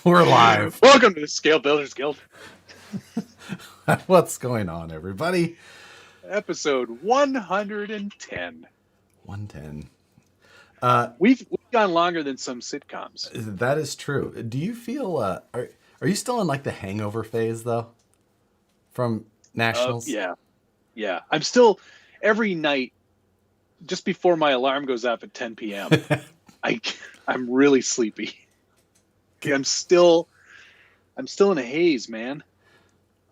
We're live. Welcome to the Scale Builders Guild. What's going on, everybody? Episode 110. 110. We've gone longer than some sitcoms. That is true. Do you feel, are you still in like the hangover phase though? From Nationals? Yeah. I'm still, every night, just before my alarm goes off at 10 p.m., I'm really sleepy. I'm still in a haze, man.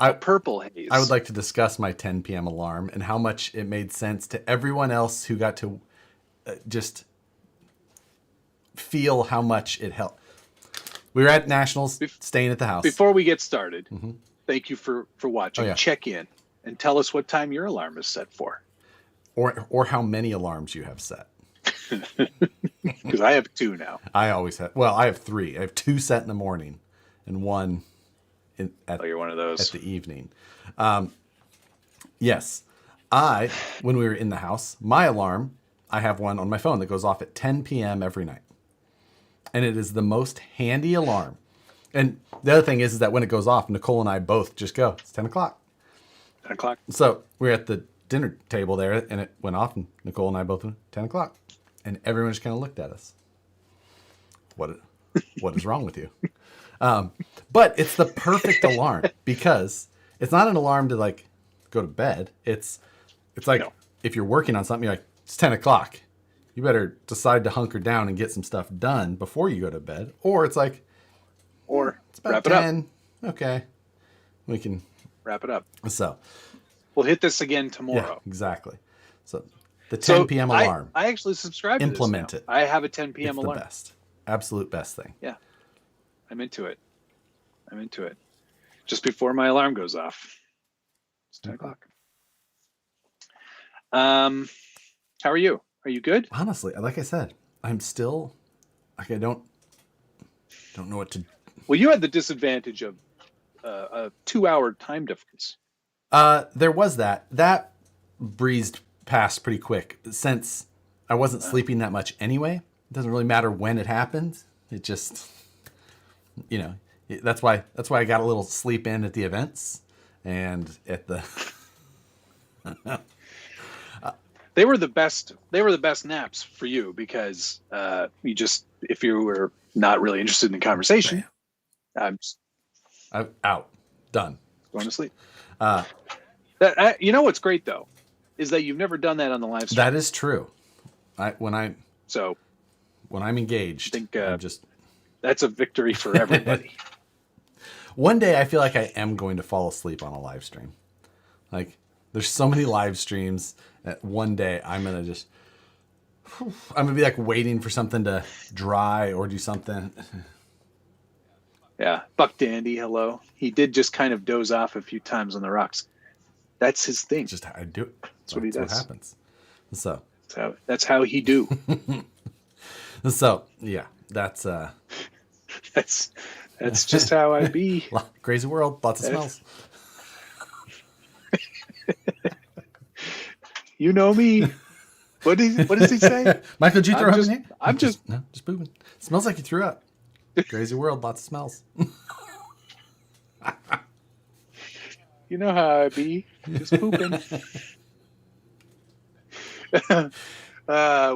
A purple haze. I would like to discuss my 10 p.m. alarm and how much it made sense to everyone else who got to just feel how much it helped. We were at Nationals, staying at the house. Before we get started, thank you for watching. Oh, yeah. Check in and tell us what time your alarm is set for. Or how many alarms you have set. Because I have 2 now. I have 3. I have 2 set in the morning and 1 you're one of those. at the evening. Yes. When we were in the house, my alarm, I have one on my phone that goes off at 10 p.m. every night. And it is the most handy alarm. And the other thing is that when it goes off, Nicole and I both just go, it's 10 o'clock. 10 o'clock. So we're at the dinner table there, and it went off, and Nicole and I both went, 10 o'clock. And everyone just kind of looked at us. What is wrong with you? But it's the perfect alarm because it's not an alarm to like go to bed. It's like if you're working on something, you're like, it's 10 o'clock. You better decide to hunker down and get some stuff done before you go to bed. Or it's like, it's about wrap 10. It up. Okay. We can wrap it up. So we'll hit this again tomorrow. Yeah, exactly. So the 10 p.m. alarm. I actually subscribe to Implement this now. it. I have a 10 p.m. It's alarm. the best. Absolute best thing. Yeah. I'm into it. Just before my alarm goes off. It's 10 o'clock. How are you? Are you good? Honestly, like I said, I'm still like I don't know what to. Well, you had the disadvantage of a 2-hour time difference. There was that breezed past pretty quick since I wasn't sleeping that much anyway. It doesn't really matter when it happened. It just, that's why I got a little sleep in at the events and at the. They were the best naps for you because if you were not really interested in the conversation, I'm out, done, going to sleep. You know what's great though, is that you've never done that on the live stream. That is true. When I'm engaged, I think that's a victory for everybody. One day I feel like I am going to fall asleep on a live stream. Like there's so many live streams that one day I'm going to be like waiting for something to dry or do something. Yeah. Buck Dandy. Hello. He did just kind of doze off a few times on the rocks. That's his thing. Just I do it. That's what he does. What happens. So that's how he do. So yeah, that's just how I be. Crazy world, lots of smells. You know me. What does he say? Michael, did you throw up in here? I'm just pooping. It smells like you threw up. Crazy world, lots of smells. You know how I be. Just pooping.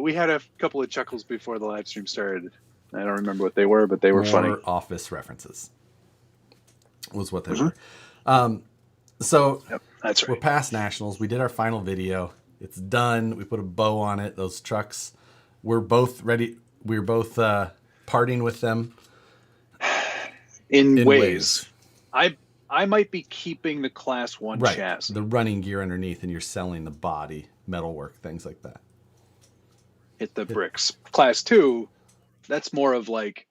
We had a couple of chuckles before the live stream started. I don't remember what they were, but they were funny. Office references was what they were. So yep, that's right. We're past Nationals. We did our final video. It's done. We put a bow on it. Those trucks, we're both ready. We're both parting with them in ways. I might be keeping the Class 1 right, chassis. the running gear underneath, and you're selling the body, metalwork, things like that. Hit the bricks. Class 2, that's more of like,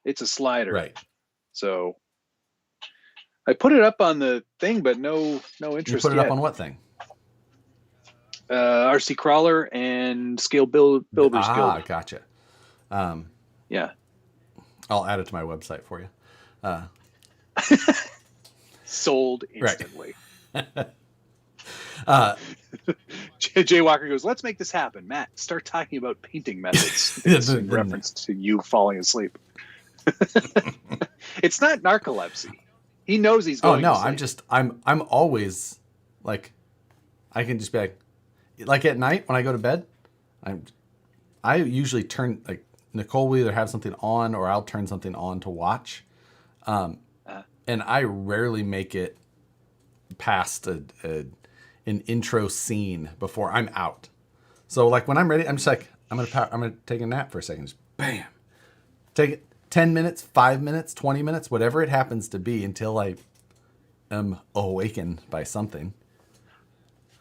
it's a slider. Right. So I put it up on the thing, but no interest. You put it up on what thing? RC Crawler and Scale Builders Guild. Gotcha. Yeah. I'll add it to my website for you. Sold instantly. Right. Jay Walker goes, let's make this happen. Matt, start talking about painting methods. In reference to you falling asleep. It's not narcolepsy. He knows he's Oh going. no, to sleep. I'm always like, I can just be like at night when I go to bed, I usually turn, like, Nicole will either have something on or I'll turn something on to watch. And I rarely make it past an intro scene before I'm out. So like when I'm ready, I'm just like, I'm gonna take a nap for a second. Just bam, take it 10 minutes, 5 minutes, 20 minutes, whatever it happens to be, until I am awakened by something.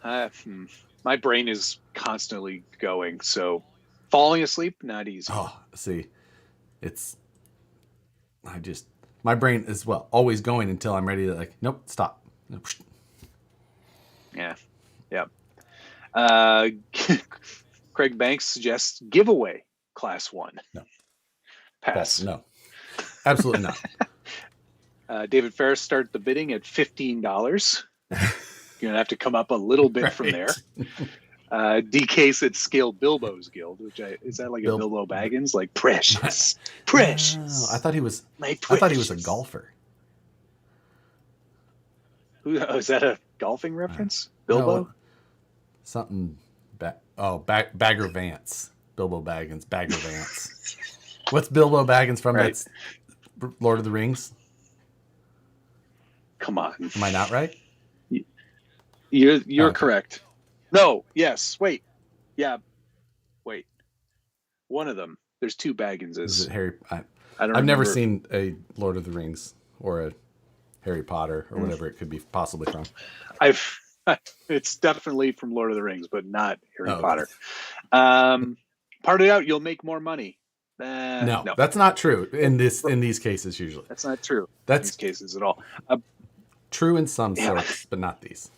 My brain is constantly going, so falling asleep not easy. Oh, see, my brain is always going until I'm ready to, like, nope, stop. Yeah. Uh, Craig Banks suggests giveaway class 1. No. Pass. No, absolutely not. David Ferris started the bidding at $15. You're gonna have to come up a little bit from there. DK said scale Bilbo's guild, which is that like a Bilbo Baggins? Like precious. Oh, I thought he was a golfer. Is that a golfing reference? Bilbo? No, something. Bagger Vance. Bilbo Baggins. Bagger Vance. What's Bilbo Baggins from? Right. That's Lord of the Rings. Come on. Am I not right? You're correct. No. Yes. Wait. Yeah. Wait. One of them. There's 2 Bagginses. Is it Harry? I've never seen a Lord of the Rings or a Harry Potter or whatever it could be possibly from. It's definitely from Lord of the Rings, but not Harry Oh, Potter. Part it out, you'll make more money. No, that's not true in these cases. Usually, that's not true. That's in these cases at all. True in some sorts, but not these.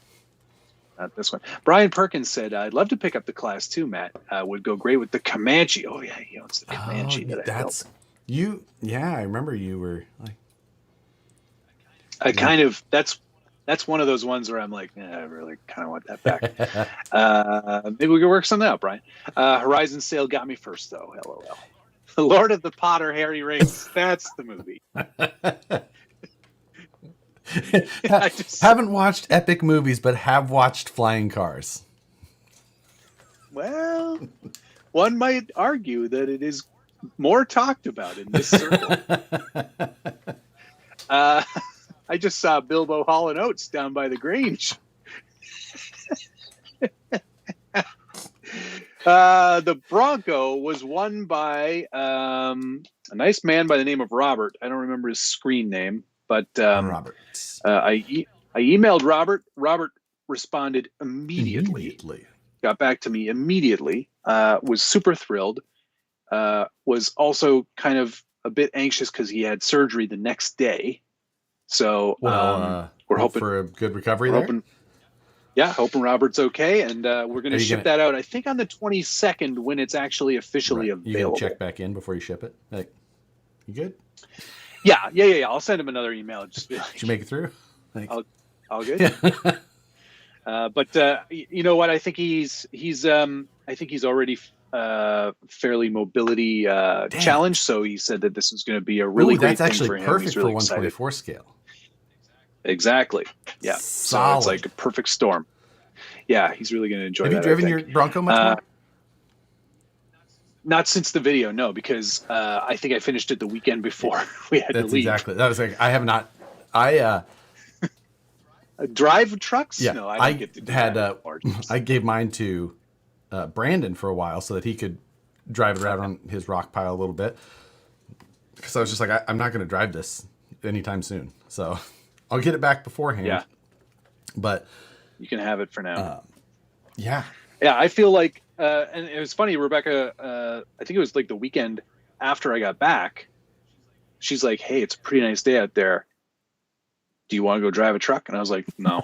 Not this one. Brian Perkins said, "I'd love to pick up the class too, Matt. Would go great with the Comanche." Oh yeah, he owns the Comanche. That's you. Yeah, I remember you were like. That's one of those ones where I'm like, I really kind of want that back. Maybe we can work something out, Brian. Horizon Sale got me first, though. LOL. The Lord of the Potter, Harry Race. That's the movie. Haven't watched epic movies, but have watched flying cars. Well, one might argue that it is more talked about in this circle. I just saw Bilbo Hall and Oates down by the Grange. The Bronco was won by a nice man by the name of Robert. I don't remember his screen name, but Robert. I emailed Robert. Robert responded immediately. Got back to me immediately. Was super thrilled. Was also kind of a bit anxious because he had surgery the next day. So we're hoping for a good recovery there. Hoping Robert's okay, and we're going to ship that out. I think on the 22nd when it's actually officially available. You gonna check back in before you ship it? Like, you good? Yeah. I'll send him another email. Just be like, did you make it through? Like, all good. But you know what? I think he's already fairly mobility challenged. So he said that this is going to be a really great thing for him. That's actually perfect He's really for 124 scale. Exactly. Yeah. Solid. So it's like a perfect storm. Yeah, he's really going to enjoy that. Have you driven your Bronco much more? Not since the video, no, because I think I finished it the weekend before we had to leave. Exactly. That was like, I have not. Drive trucks? Yeah, No, I didn't get to do that. I gave mine to Brandon for a while so that he could drive it around on his rock pile a little bit. Because I was just like, I'm not going to drive this anytime soon. So I'll get it back beforehand. Yeah. But you can have it for now. Yeah. Yeah, I feel like, and it was funny, Rebecca, I think it was like the weekend after I got back. She's like, hey, it's a pretty nice day out there. Do you want to go drive a truck? And I was like, no,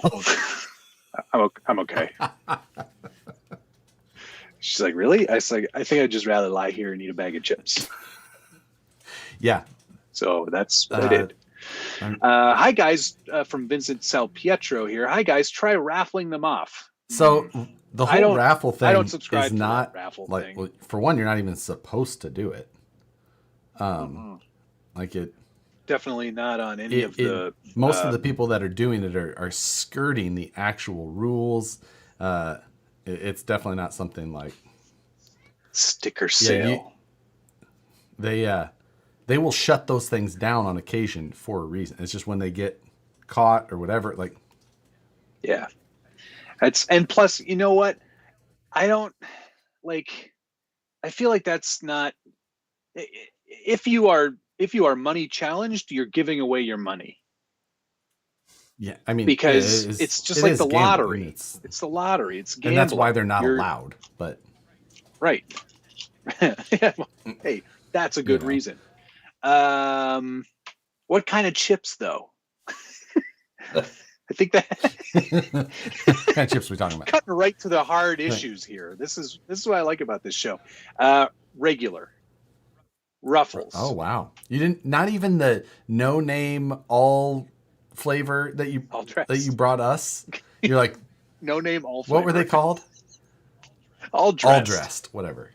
I'm okay. She's like, really? I was like, I think I'd just rather lie here and eat a bag of chips. Yeah. So that's what I did. Hi, guys, from Vincent Salpietro here. Hi, guys, try raffling them off. So the whole raffle thing I don't subscribe is to not that raffle like, thing. for one, you're not even supposed to do it. Like it. Definitely not on any of the. Most of the people that are doing it are skirting the actual rules. It's definitely not something like sticker sale. They will shut those things down on occasion for a reason. It's just when they get caught or whatever. Like, yeah, and plus, you know what? I don't like. I feel like that's not. If you are money challenged, you're giving away your money. Yeah, I mean, because it's just like the lottery. It's the lottery. It's gambling. And that's why they're not allowed. But right. Hey, that's a good reason. What kind of chips, though? I think that what kind of chips are we talking about? Cutting right to the hard issues here. This is what I like about this show. Regular Ruffles. Oh wow! You didn't, not even the no name all flavor that you brought us. You're like no name all flavor. What were they called? All dressed. All dressed, whatever.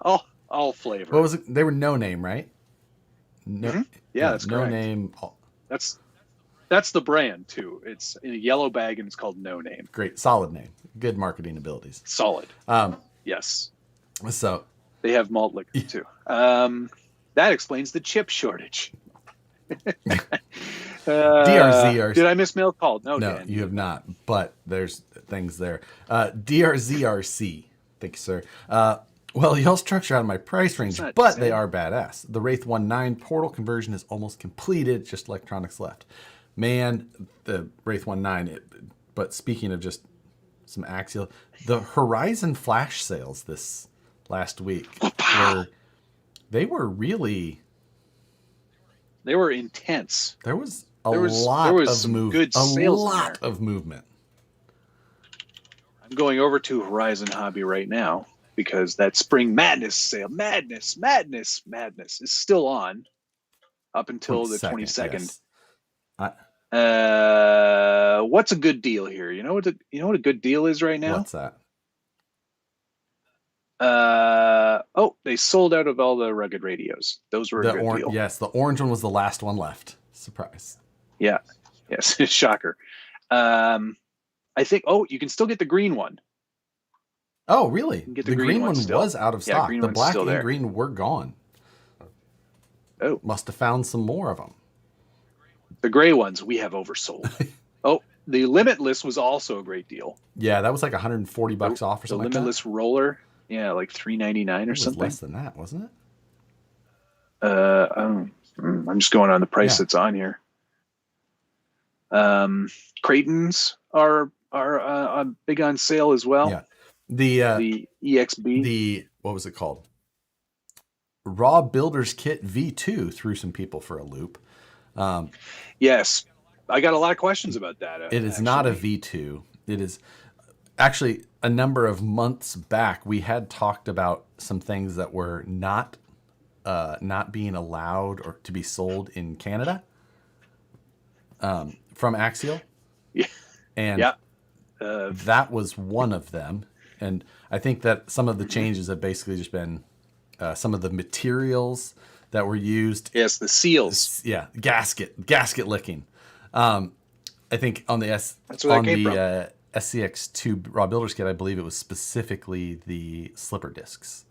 all flavor. What was it? They were no name, right? No, mm-hmm. Yeah, that's no correct. Name. That's the brand too. It's in a yellow bag and it's called No Name. Great, solid name. Good marketing abilities. Solid. Yes. So they have malt liquor too. That explains the chip shortage. DRZRC. Did I miss mail call? No, Dan, you have not. But there's things there. DRZRC. Thank you, sir. Well, y'all structure out of my price range, but they are badass. The Wraith 1.9 portal conversion is almost completed. Just electronics left. Man, the Wraith 1.9. But speaking of just some Axial, the Horizon Flash sales this last week they were really. They were intense. There was a lot of movement. A lot of movement. I'm going over to Horizon Hobby right now because that Spring Madness sale, Madness is still on up until the 22nd. Yes. What's a good deal here? You know what a good deal is right now? What's that? They sold out of all the rugged radios. Those were a good deal. Yes, the orange one was the last one left. Surprise. Yeah. Yes. Shocker. I think. You can still get the green one. Oh, really? Get the green one was out of stock. The black and green were gone. Oh, must have found some more of them. The gray ones we have oversold. The Limitless was also a great deal. Yeah, that was like $140 off or something. The Limitless roller. Yeah, like $3.99 or something. Less than that, wasn't it? I'm just going on the price that's on here. Creightons are big on sale as well. Yeah, the EXB. What was it called? Raw Builder's Kit V2 threw some people for a loop. Yes, I got a lot of questions about that. It is not a V2. It is. Actually, a number of months back, we had talked about some things that were not being allowed or to be sold in Canada from Axial. Yeah. And that was one of them. And I think that some of the changes have basically just been some of the materials that were used. Yes, the seals. Yeah, gasket licking. I think on the SCX2 Raw Builder's Kit, I believe it was specifically the slipper discs.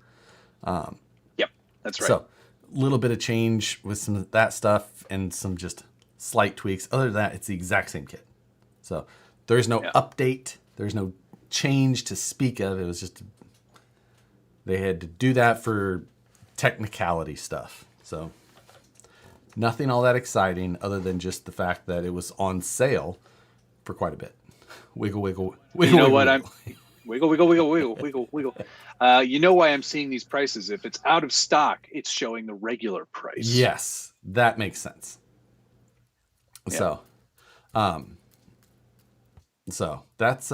Yep, that's right. So a little bit of change with some of that stuff and some just slight tweaks. Other than that, it's the exact same kit. So there's no update. There's no change to speak of. It was just they had to do that for technicality stuff. So nothing all that exciting other than just the fact that it was on sale for quite a bit. Wiggle, wiggle, wiggle. You know wiggle, what? wiggle. Wiggle. You know why I'm seeing these prices? If it's out of stock, it's showing the regular price. Yes, that makes sense. Yeah. So that's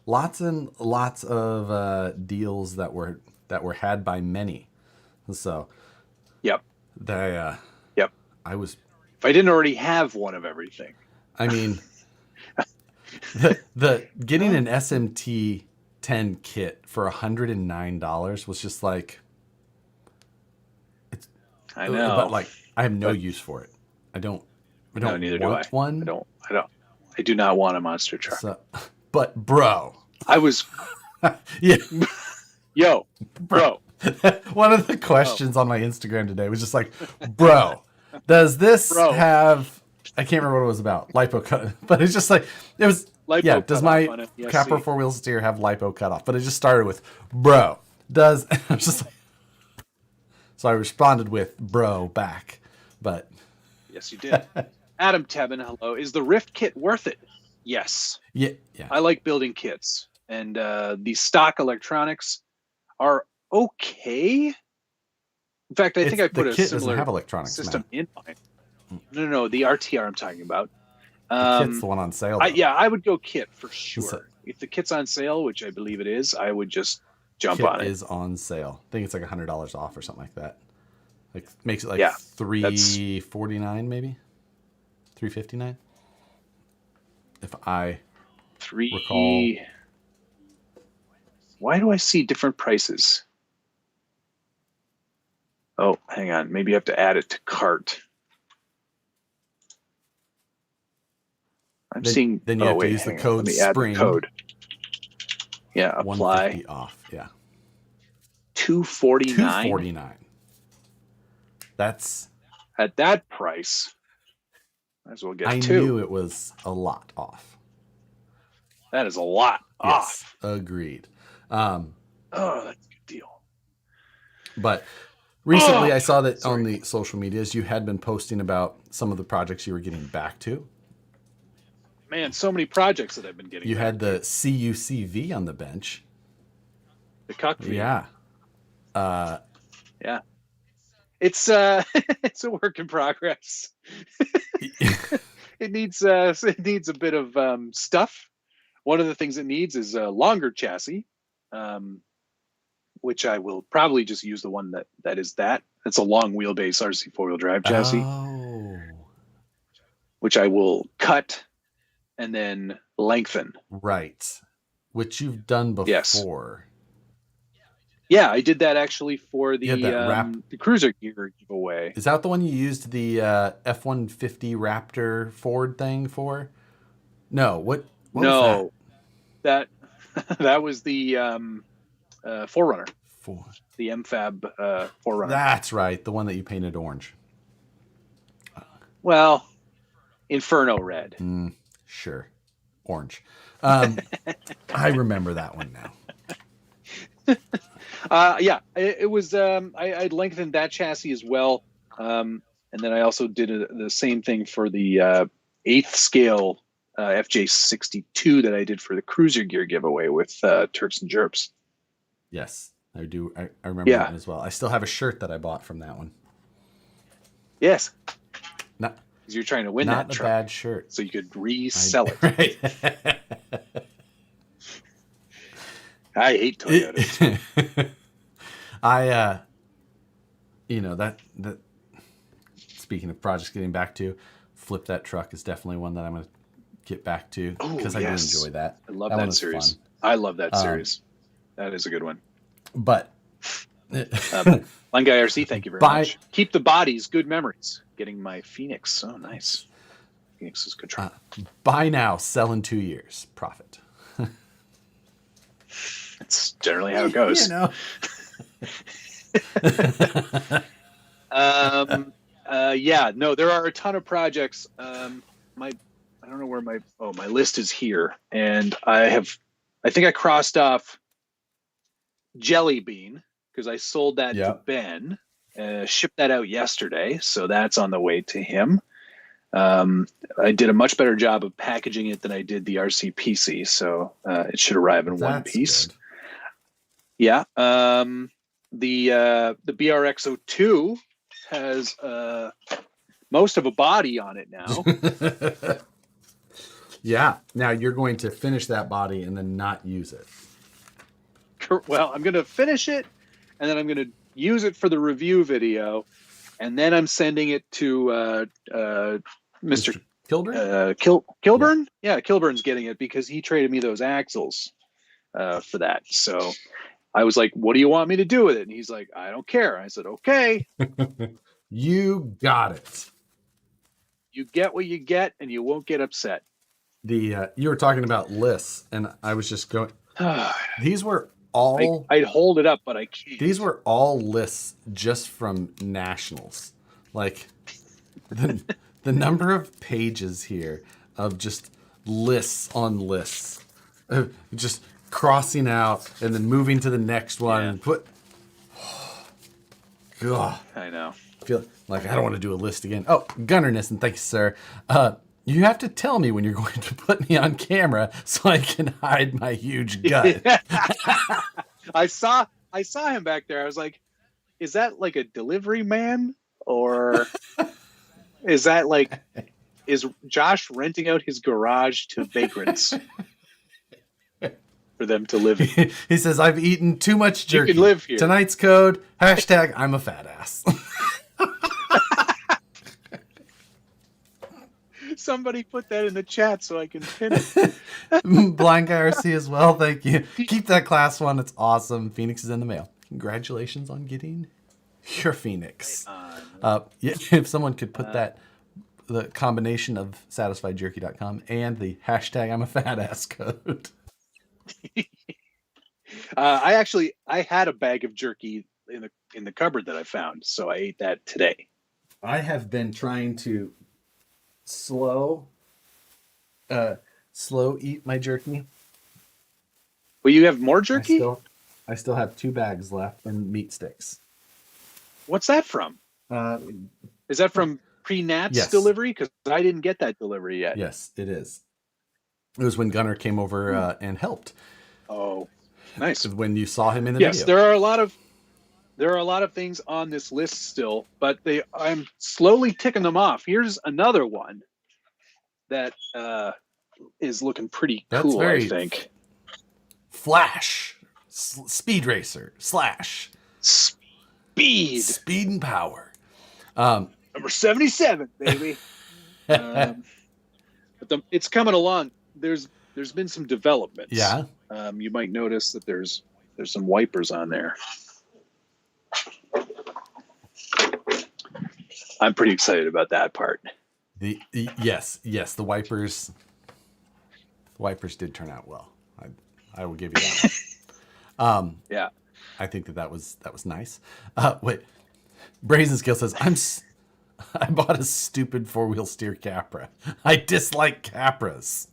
lots and lots of deals that were had by many. So yep. Yep. If I didn't already have one of everything. I mean, the getting an SMT 10 kit for $109 was just like I But know. like, I have no But use for it. I don't no, neither do I. want one. I do not want a monster truck. So, but bro, I was, yeah, yo, bro. bro. One of the Bro. questions on my Instagram today was just like, bro, does this Bro. have, I can't remember what it was about, lipo cut, but it's just like, it was, yeah, Lipo does cut my off on it. Yes, Capra see. 4-wheel steer have lipo cut off? But it just started with, bro, does, I was just like, so I responded with bro back, but Yes, you did. Adam Tebben, hello. Is the Rift kit worth it? Yes. yeah. I like building kits, and the stock electronics are okay. In fact, I think I The put a kit doesn't have similar electronics, system man. in mine. No, the RTR I'm talking about. The kit's the one on sale, though. I would go kit for So, sure. If the kit's on sale, which I believe it is, I would just jump kit on it. is on sale. I think it's like $100 off or something like that. Like makes it like Yeah, $349 maybe, $359. If I recall, Why do I see different prices? Oh, hang on. Maybe you have to add it to cart. I'm seeing. Then you have to use the code Let me SPRING. add the code. Yeah, apply. 150 off. Yeah. $249. $249. That's. At that price, might as well get I two. knew it was a lot off. That is a lot Yes, off. agreed. Oh, that's a good deal. But recently I saw that on the social medias you had been posting about some of the projects you were getting back to. Man, so many projects that I've been getting. You had the CUCV on the bench. The cuck feed. Yeah. Yeah. It's it's a work in progress. It needs a bit of stuff. One of the things it needs is a longer chassis, which I will probably just use the one that is that. It's a long wheelbase RC 4-wheel drive chassis, which I will cut and then lengthen. Right. Which you've done before. Yes. Yeah, I did that actually for the cruiser gear giveaway. Is that the one you used the F-150 Raptor Ford thing for? No. What was that? That was the 4Runner. The MFAB 4Runner. That's right. The one that you painted orange. Well, Inferno red. Sure. Orange. I remember that one now. Yeah, it was. I lengthened that chassis as well, and then I also did the same thing for the 8th scale FJ62 that I did for the cruiser gear giveaway with Turks and Jerps. Yes, I do. I remember that one as well. I still have a shirt that I bought from that one. Yes. Not because you're trying to win not that a truck, bad shirt, so you could resell it. Right. I hate Toyotas. That speaking of projects getting back to, Flip That Truck is definitely one that I'm going to get back to because I do enjoy that. I love that series. Fun. I love that series. That is a good one. But Line Guy RC, thank you very much. Keep the bodies, good memories. Getting my Phoenix. Oh, nice. Phoenix is good truck. Buy now, sell in 2 years. Profit. That's generally how it goes. Yeah, no, there are a ton of projects. I don't know where my list is here, and I think I crossed off Jelly Bean because I sold that to Ben, shipped that out yesterday, so that's on the way to him. I did a much better job of packaging it than I did the RCPC, so it should arrive in one piece. Good. Yeah. The BRX02 has most of a body on it now. Yeah. Now you're going to finish that body and then not use it. Well, I'm going to finish it, and then I'm going to use it for the review video, and then I'm sending it to Mr. Kilburn? Kilburn? Yeah, Kilburn's getting it because he traded me those axles for that. So I was like, what do you want me to do with it? And he's like, I don't care. I said, okay. You got it. You get what you get, and you won't get upset. You were talking about lists, and I was just going. These were all. I'd hold it up, but I can't. These were all lists just from nationals. Like the number of pages here of just lists on lists, just crossing out and then moving to the next one and put. God, I know. I feel like I don't want to do a list again. Oh, Gunnerness, and thank you, sir. You have to tell me when you're going to put me on camera so I can hide my huge gut. I saw him back there. I was like, is that like a delivery man? Or is that like, is Josh renting out his garage to vagrants for them to live in? He says, I've eaten too much jerky. You can live here. Tonight's code, hashtag I'm a fat ass. Somebody put that in the chat so I can pin it. Blind Guy RC as well. Thank you. Keep that class one. It's awesome. Phoenix is in the mail. Congratulations on getting your Phoenix. Yeah, if someone could put that, the combination of satisfiedjerky.com and the hashtag I'm a fat ass code. I had a bag of jerky in the cupboard that I found, so I ate that today. I have been trying to slow eat my jerky. Well, you have more jerky? I still have 2 bags left and meat sticks. What's that from? Is that from pre-Nat's delivery? Because I didn't get that delivery yet. Yes, it is. It was when Gunner came over and helped. Oh, nice. When you saw him in the video. Yes, there are a lot of things on this list still, but I'm slowly ticking them off. Here's another one that is looking pretty cool, I think. Flash, Speed Racer, / Speed and Power. Number 77, baby. But it's coming along. There's been some developments. Yeah. You might notice that there's some wipers on there. I'm pretty excited about that part. Yes, the wipers. The wipers did turn out well. I will give you that one. Yeah. I think that was nice. Wait, Brazen Skill says I bought a stupid 4-wheel steer Capra. I dislike Capras.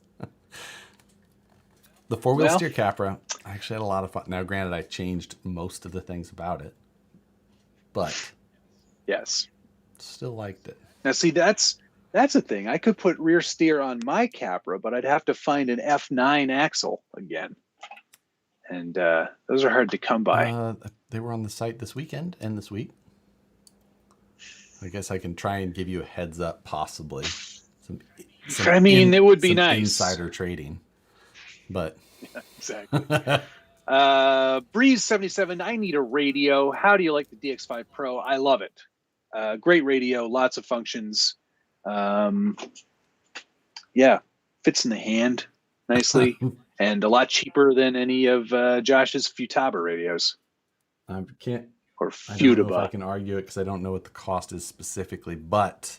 The 4-wheel steer Capra, I actually had a lot of fun. Now, granted, I changed most of the things about it, but yes, still liked it. Now, see, that's a thing. I could put rear steer on my Capra, but I'd have to find an F9 axle again, and those are hard to come by. They were on the site this weekend and this week. I guess I can try and give you a heads up, possibly. It would be nice. Insider trading. But yeah, exactly. Breeze 77. I need a radio. How do you like the DX5 Pro? I love it. Great radio, lots of functions. Yeah, fits in the hand nicely, and a lot cheaper than any of Josh's Futaba radios. I can't. Or I don't know if Futaba. I can argue it because I don't know what the cost is specifically, but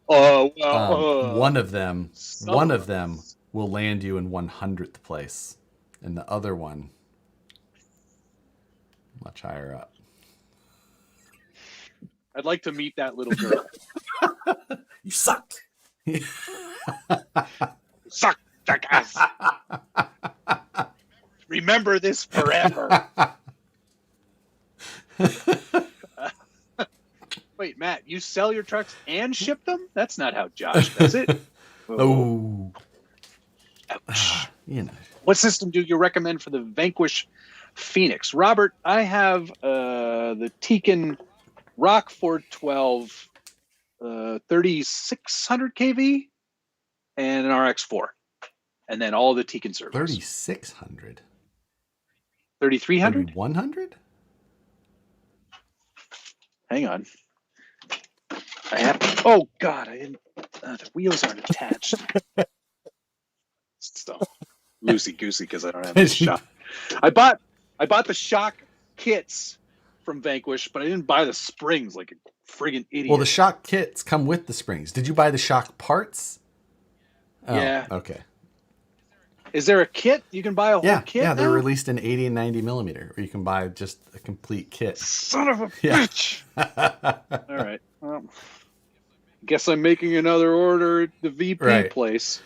one of them will land you in 100th place, and the other one much higher up. I'd like to meet that little girl. You suck. Suck, jackass. Remember this forever. Wait, Matt, you sell your trucks and ship them? That's not how Josh does it. Oh. Ouch. You know. What system do you recommend for the Vanquish Phoenix? Robert, I have the Tekin Rock 412 3600 kV and an RX4. And then all the Tekin servers. 3600? 3300? 100? Hang on. Oh, God. I didn't. The wheels aren't attached. So loosey-goosey because I don't have any shock. I bought the shock kits from Vanquish, but I didn't buy the springs like a friggin' idiot. Well, the shock kits come with the springs. Did you buy the shock parts? Oh, yeah. Okay. Is there a kit? You can buy a whole kit Yeah, they're now? released in 80 and 90 millimeter, or you can buy just a complete kit. Son of a bitch. All right. Well, guess I'm making another order at the VP place.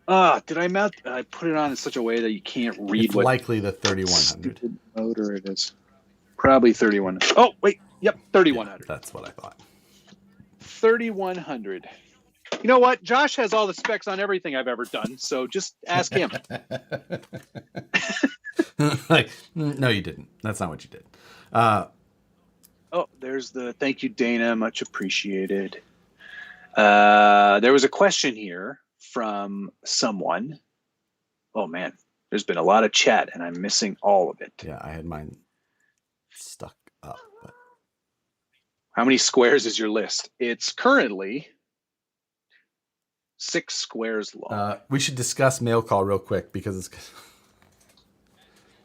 Did I mount? I put it on in such a way that you can't read it's what likely the 3100. stupid motor it is. Probably 3100. Oh, wait. Yep, 3100. Yeah, that's what I thought. 3100. You know what? Josh has all the specs on everything I've ever done, so just ask him. No, you didn't. That's not what you did. There's the thank you, Dana. Much appreciated. There was a question here from someone. Oh, man. There's been a lot of chat, and I'm missing all of it. Yeah, I had mine stuck up. But... How many squares is your list? It's currently 6 squares long. We should discuss mail call real quick because it's...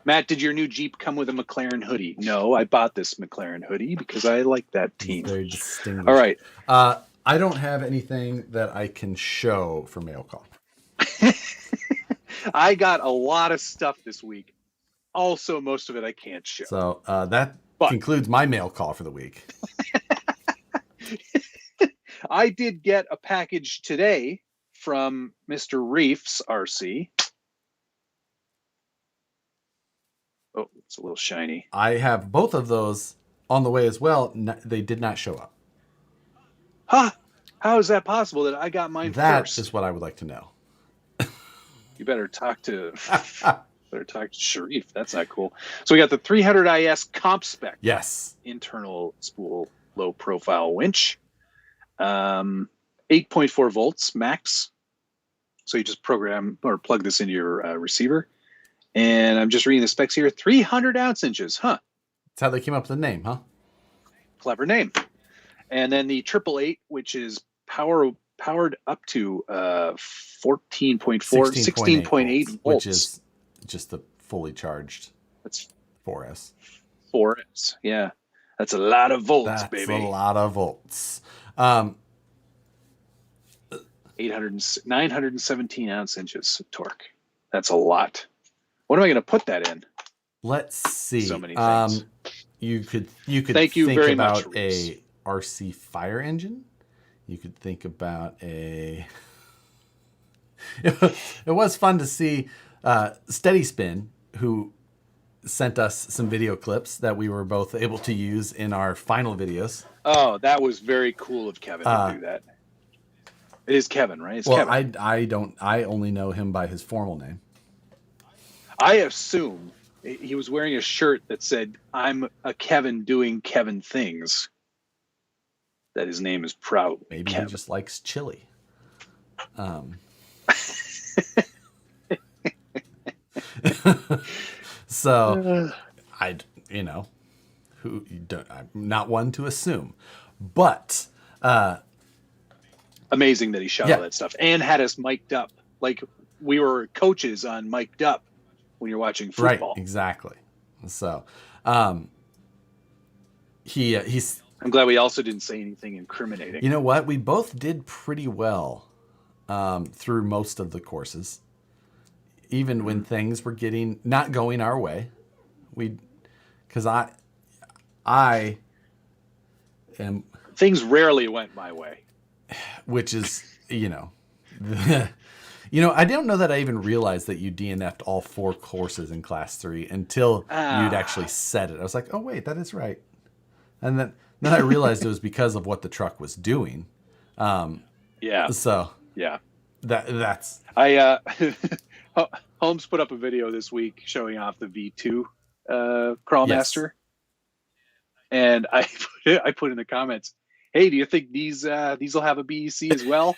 Matt, did your new Jeep come with a McLaren hoodie? No, I bought this McLaren hoodie because I like that team. Very distinguished. All right. I don't have anything that I can show for mail call. I got a lot of stuff this week. Also, most of it I can't show. So that concludes my mail call for the week. I did get a package today from Mr. Reef's RC. Oh, it's a little shiny. I have both of those on the way as well. They did not show up. Huh? How is that possible that I got mine first? That is what I would like to know. You better talk to Sharif. That's not cool. So we got the 300 IS comp spec. Yes. Internal spool low profile winch. 8.4 volts max. So you just program or plug this into your receiver. And I'm just reading the specs here. 300 ounce inches. Huh. That's how they came up with the name, huh? Clever name. And then the 888, which is powered up to 16.8 volts. Which is just the fully charged. That's 4S. 4S. Yeah. That's a lot of volts, baby. That's a lot of volts. 917 ounce inches of torque. That's a lot. What am I going to put that in? Let's see. So many things. You could Thank you think very about much, a RC fire engine. You could think about a... It was fun to see Steady Spin, who sent us some video clips that we were both able to use in our final videos. Oh, that was very cool of Kevin to do that. It is Kevin, right? It's Kevin. I only know him by his formal name. I assume he was wearing a shirt that said, "I'm a Kevin doing Kevin things." That his name is probably Maybe Kevin. He just likes chili. So I'm not one to assume, but amazing that he shot all that stuff and had us mic'd up like we were coaches on mic'd up when you're watching football. Right, exactly. So he's. I'm glad we also didn't say anything incriminating. You know what? We both did pretty well through most of the courses, even when things were not going our way. Because I am. Things rarely went my way. Which is, I don't know that I even realized that you DNF'd all 4 courses in Class 3 until you'd actually said it. I was like, oh, wait, that is right. And then I realized it was because of what the truck was doing. Yeah. So yeah, that's. Holmes put up a video this week showing off the V2 Crawlmaster, and I put in the comments, "Hey, do you think these will have a BEC as well?"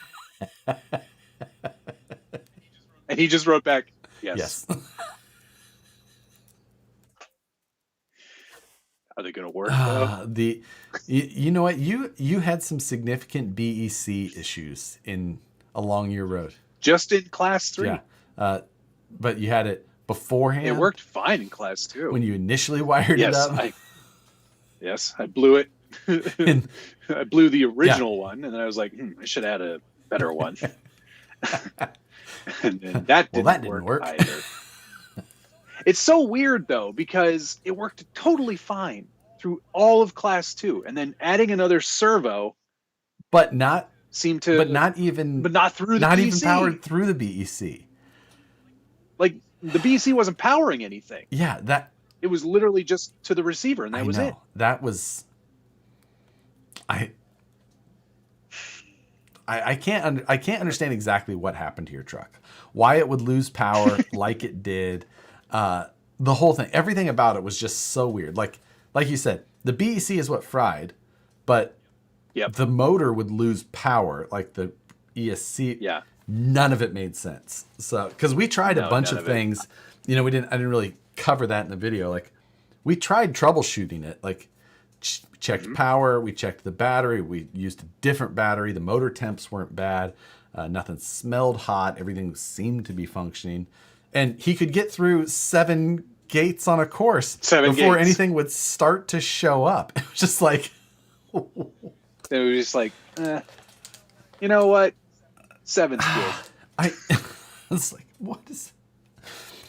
And he just wrote back, "Yes." Are they going to work? You know what? You had some significant BEC issues along your road. Just in Class 3. Yeah. But you had it beforehand. It worked fine in Class 2. When you initially wired it up. Yes, I blew it. And, I blew the original one, and then I was like, I should add a better one. And then that didn't work either. It's so weird though, because it worked totally fine through all of class 2, and then adding another servo, but not seemed to, but not even through the not BEC. even powered through the BEC. Like the BEC wasn't powering anything. Yeah, that it was literally just to the receiver, and that was it. That was I can't understand exactly what happened to your truck. Why it would lose power like it did. The whole thing, everything about it was just so weird. Like you said, the BEC is what fried, but the motor would lose power, like the ESC. Yeah. None of it made sense. So, because we tried a bunch of things, I didn't really cover that in the video. Like, we tried troubleshooting it. Like, checked power, we checked the battery, we used a different battery. The motor temps weren't bad. Nothing smelled hot. Everything seemed to be functioning. And he could get through 7 gates on a course before anything would start to show up. It was just like... It was just like, you know what? 7's good. I was like, what is...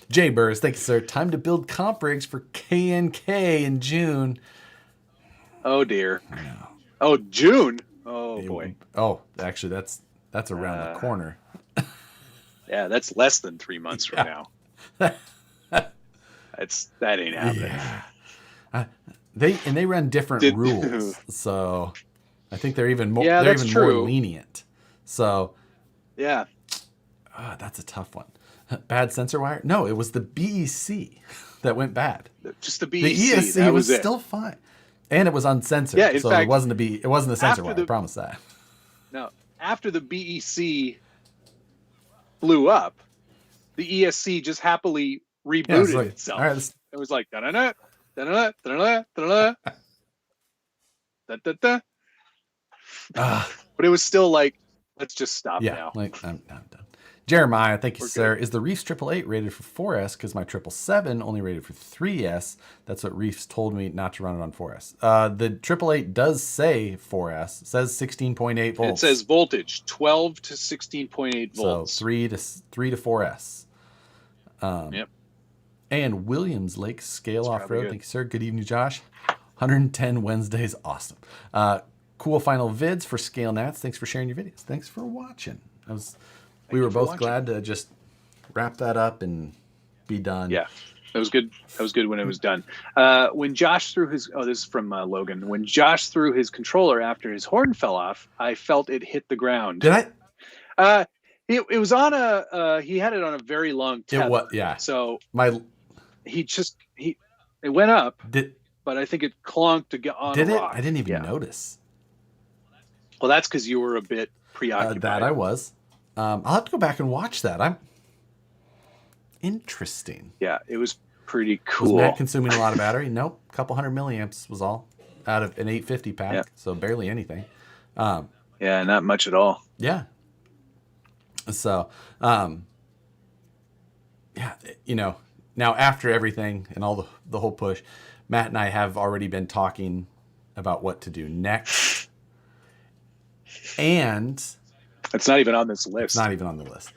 Jay Burrs, thank you, sir. Time to build comp rigs for KNK in June. Oh, dear. Oh, June? Oh, boy. Oh, actually, that's around the corner. Yeah, that's less than 3 months from now. That ain't happening. Yeah. They run different rules, so I think they're even more. Yeah, they're that's even true. more lenient. So yeah, that's a tough one. Bad sensor wire? No, it was the BEC that went bad. Just the BEC. The ESC was still fine, and it was uncensored. Yeah, in fact, it wasn't a sensor wire. I promise that. No, after the BEC blew up, the ESC just happily rebooted itself. All right, it was like da-da-da, da-da-da, da-da-da, da-da-da, da-da-da. But it was still like, let's just stop now. Like I'm done. Jeremiah, thank you, sir. Is the Reefs 888 rated for 4S? Because my 777 only rated for 3S. That's what Reefs told me not to run it on 4S. The 888 does say 4S. It says 16.8 volts. It says voltage 12 to 16.8 volts. So 3 to 4S. Yep. And Williams Lake Scale Off Road. Thank you, sir. Good evening, Josh. 110 Wednesdays. Awesome. Cool final vids for Scale Nats. Thanks for sharing your videos. Thanks for watching. We were both glad to just wrap that up and be done. Yeah, that was good. That was good when it was done. When Josh threw his... Oh, this is from Logan. When Josh threw his controller after his horn fell off, I felt it hit the ground. Did I? It was on a... he had it on a very long tether. It was, yeah. So it went up, but I think it clonked to get on Did a it? rock. I didn't even notice. Well, that's because you were a bit preoccupied. That I was. I'll have to go back and watch that. Interesting. Yeah, it was pretty cool. Was Matt consuming a lot of battery? Nope. A couple hundred milliamps was all out of an 850 pack, so barely anything. Yeah, not much at all. Yeah. So, now after everything and all the whole push, Matt and I have already been talking about what to do next. And it's not even on this list. It's not even on the list.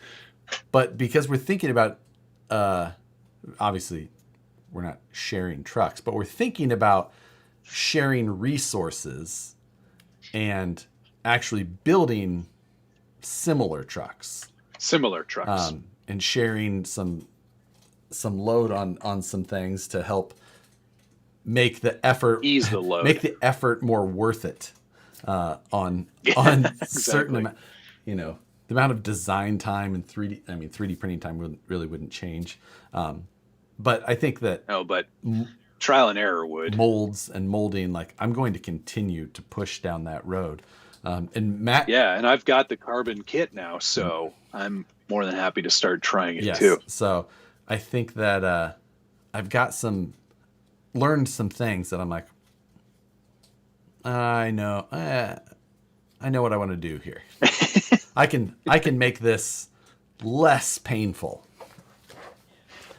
But because we're thinking about, obviously, we're not sharing trucks, but we're thinking about sharing resources and actually building similar trucks. And sharing some load on some things to help make the effort... Ease the load. Make the effort more worth it on exactly. certain amount... the amount of design time and 3D printing time really wouldn't change. But I think that... No, but trial and error would. Molds and molding, I'm going to continue to push down that road. And Matt... Yeah, and I've got the carbon kit now, so I'm more than happy to start trying it too. So I think that I've got learned some things that I'm like, I know what I want to do here. I can make this less painful.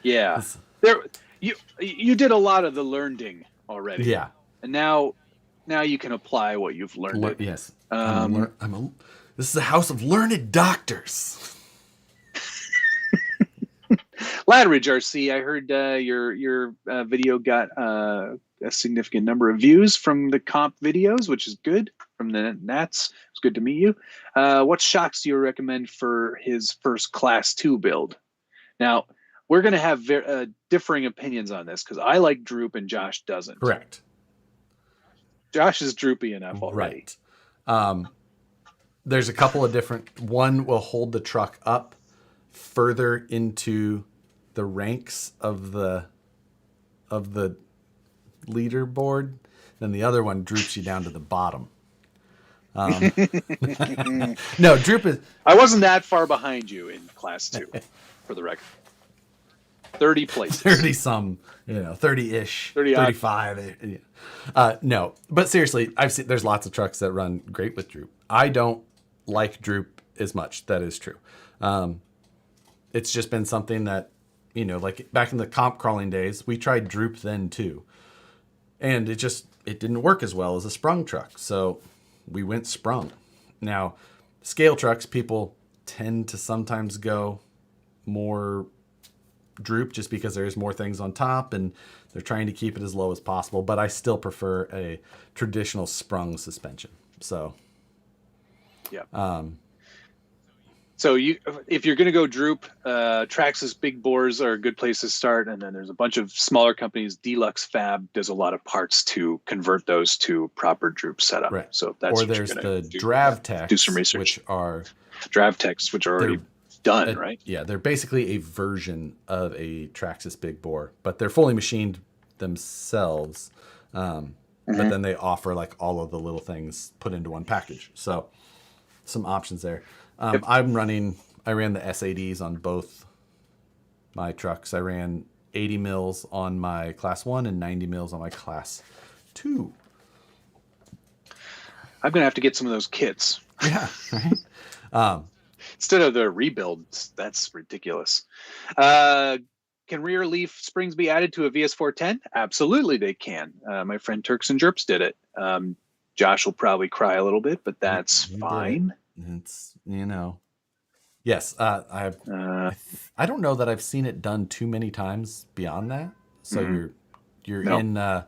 Yeah. You did a lot of the learning already. Yeah. And now now you can apply what you've learned. Yes. This is a house of learned doctors. Ladridge RC, I heard your video got a significant number of views from the comp videos, which is good. From the Nats, it's good to meet you. What shocks do you recommend for his first Class 2 build? Now, we're going to have differing opinions on this because I like droop and Josh doesn't. Correct. Josh is droopy enough already. Right. There's a couple of different. One will hold the truck up further into the ranks of the leaderboard, then the other one droops you down to the bottom. No, droop is. I wasn't that far behind you in Class 2, for the record. 30 places. 30 some, 30-ish, 35. No, but seriously, I've seen there's lots of trucks that run great with droop. I don't like droop as much. That is true. It's just been something that, like back in the comp crawling days, we tried droop then too. And it didn't work as well as a sprung truck. So we went sprung. Now, scale trucks, people tend to sometimes go more droop just because there's more things on top and they're trying to keep it as low as possible. But I still prefer a traditional sprung suspension. So, yeah. So if you're going to go droop, Traxxas big bores are a good place to start. And then there's a bunch of smaller companies. Deluxe Fab does a lot of parts to convert those to proper droop setup. Right. So that's or there's the Dravtex, do some research. which are Dravtex, which are already done, right? Yeah, they're basically a version of a Traxxas big bore, but they're fully machined themselves. But then they offer like all of the little things put into one package. So some options there. I ran the SADs on both my trucks. I ran 80 mils on my Class 1 and 90 mils on my Class 2. I'm going to have to get some of those kits. Yeah, right? Instead of the rebuilds, that's ridiculous. Can rear leaf springs be added to a VS410? Absolutely, they can. My friend Turks and Jerps did it. Josh will probably cry a little bit, but that's fine. It's, yes. I don't know that I've seen it done too many times beyond that. So you're in,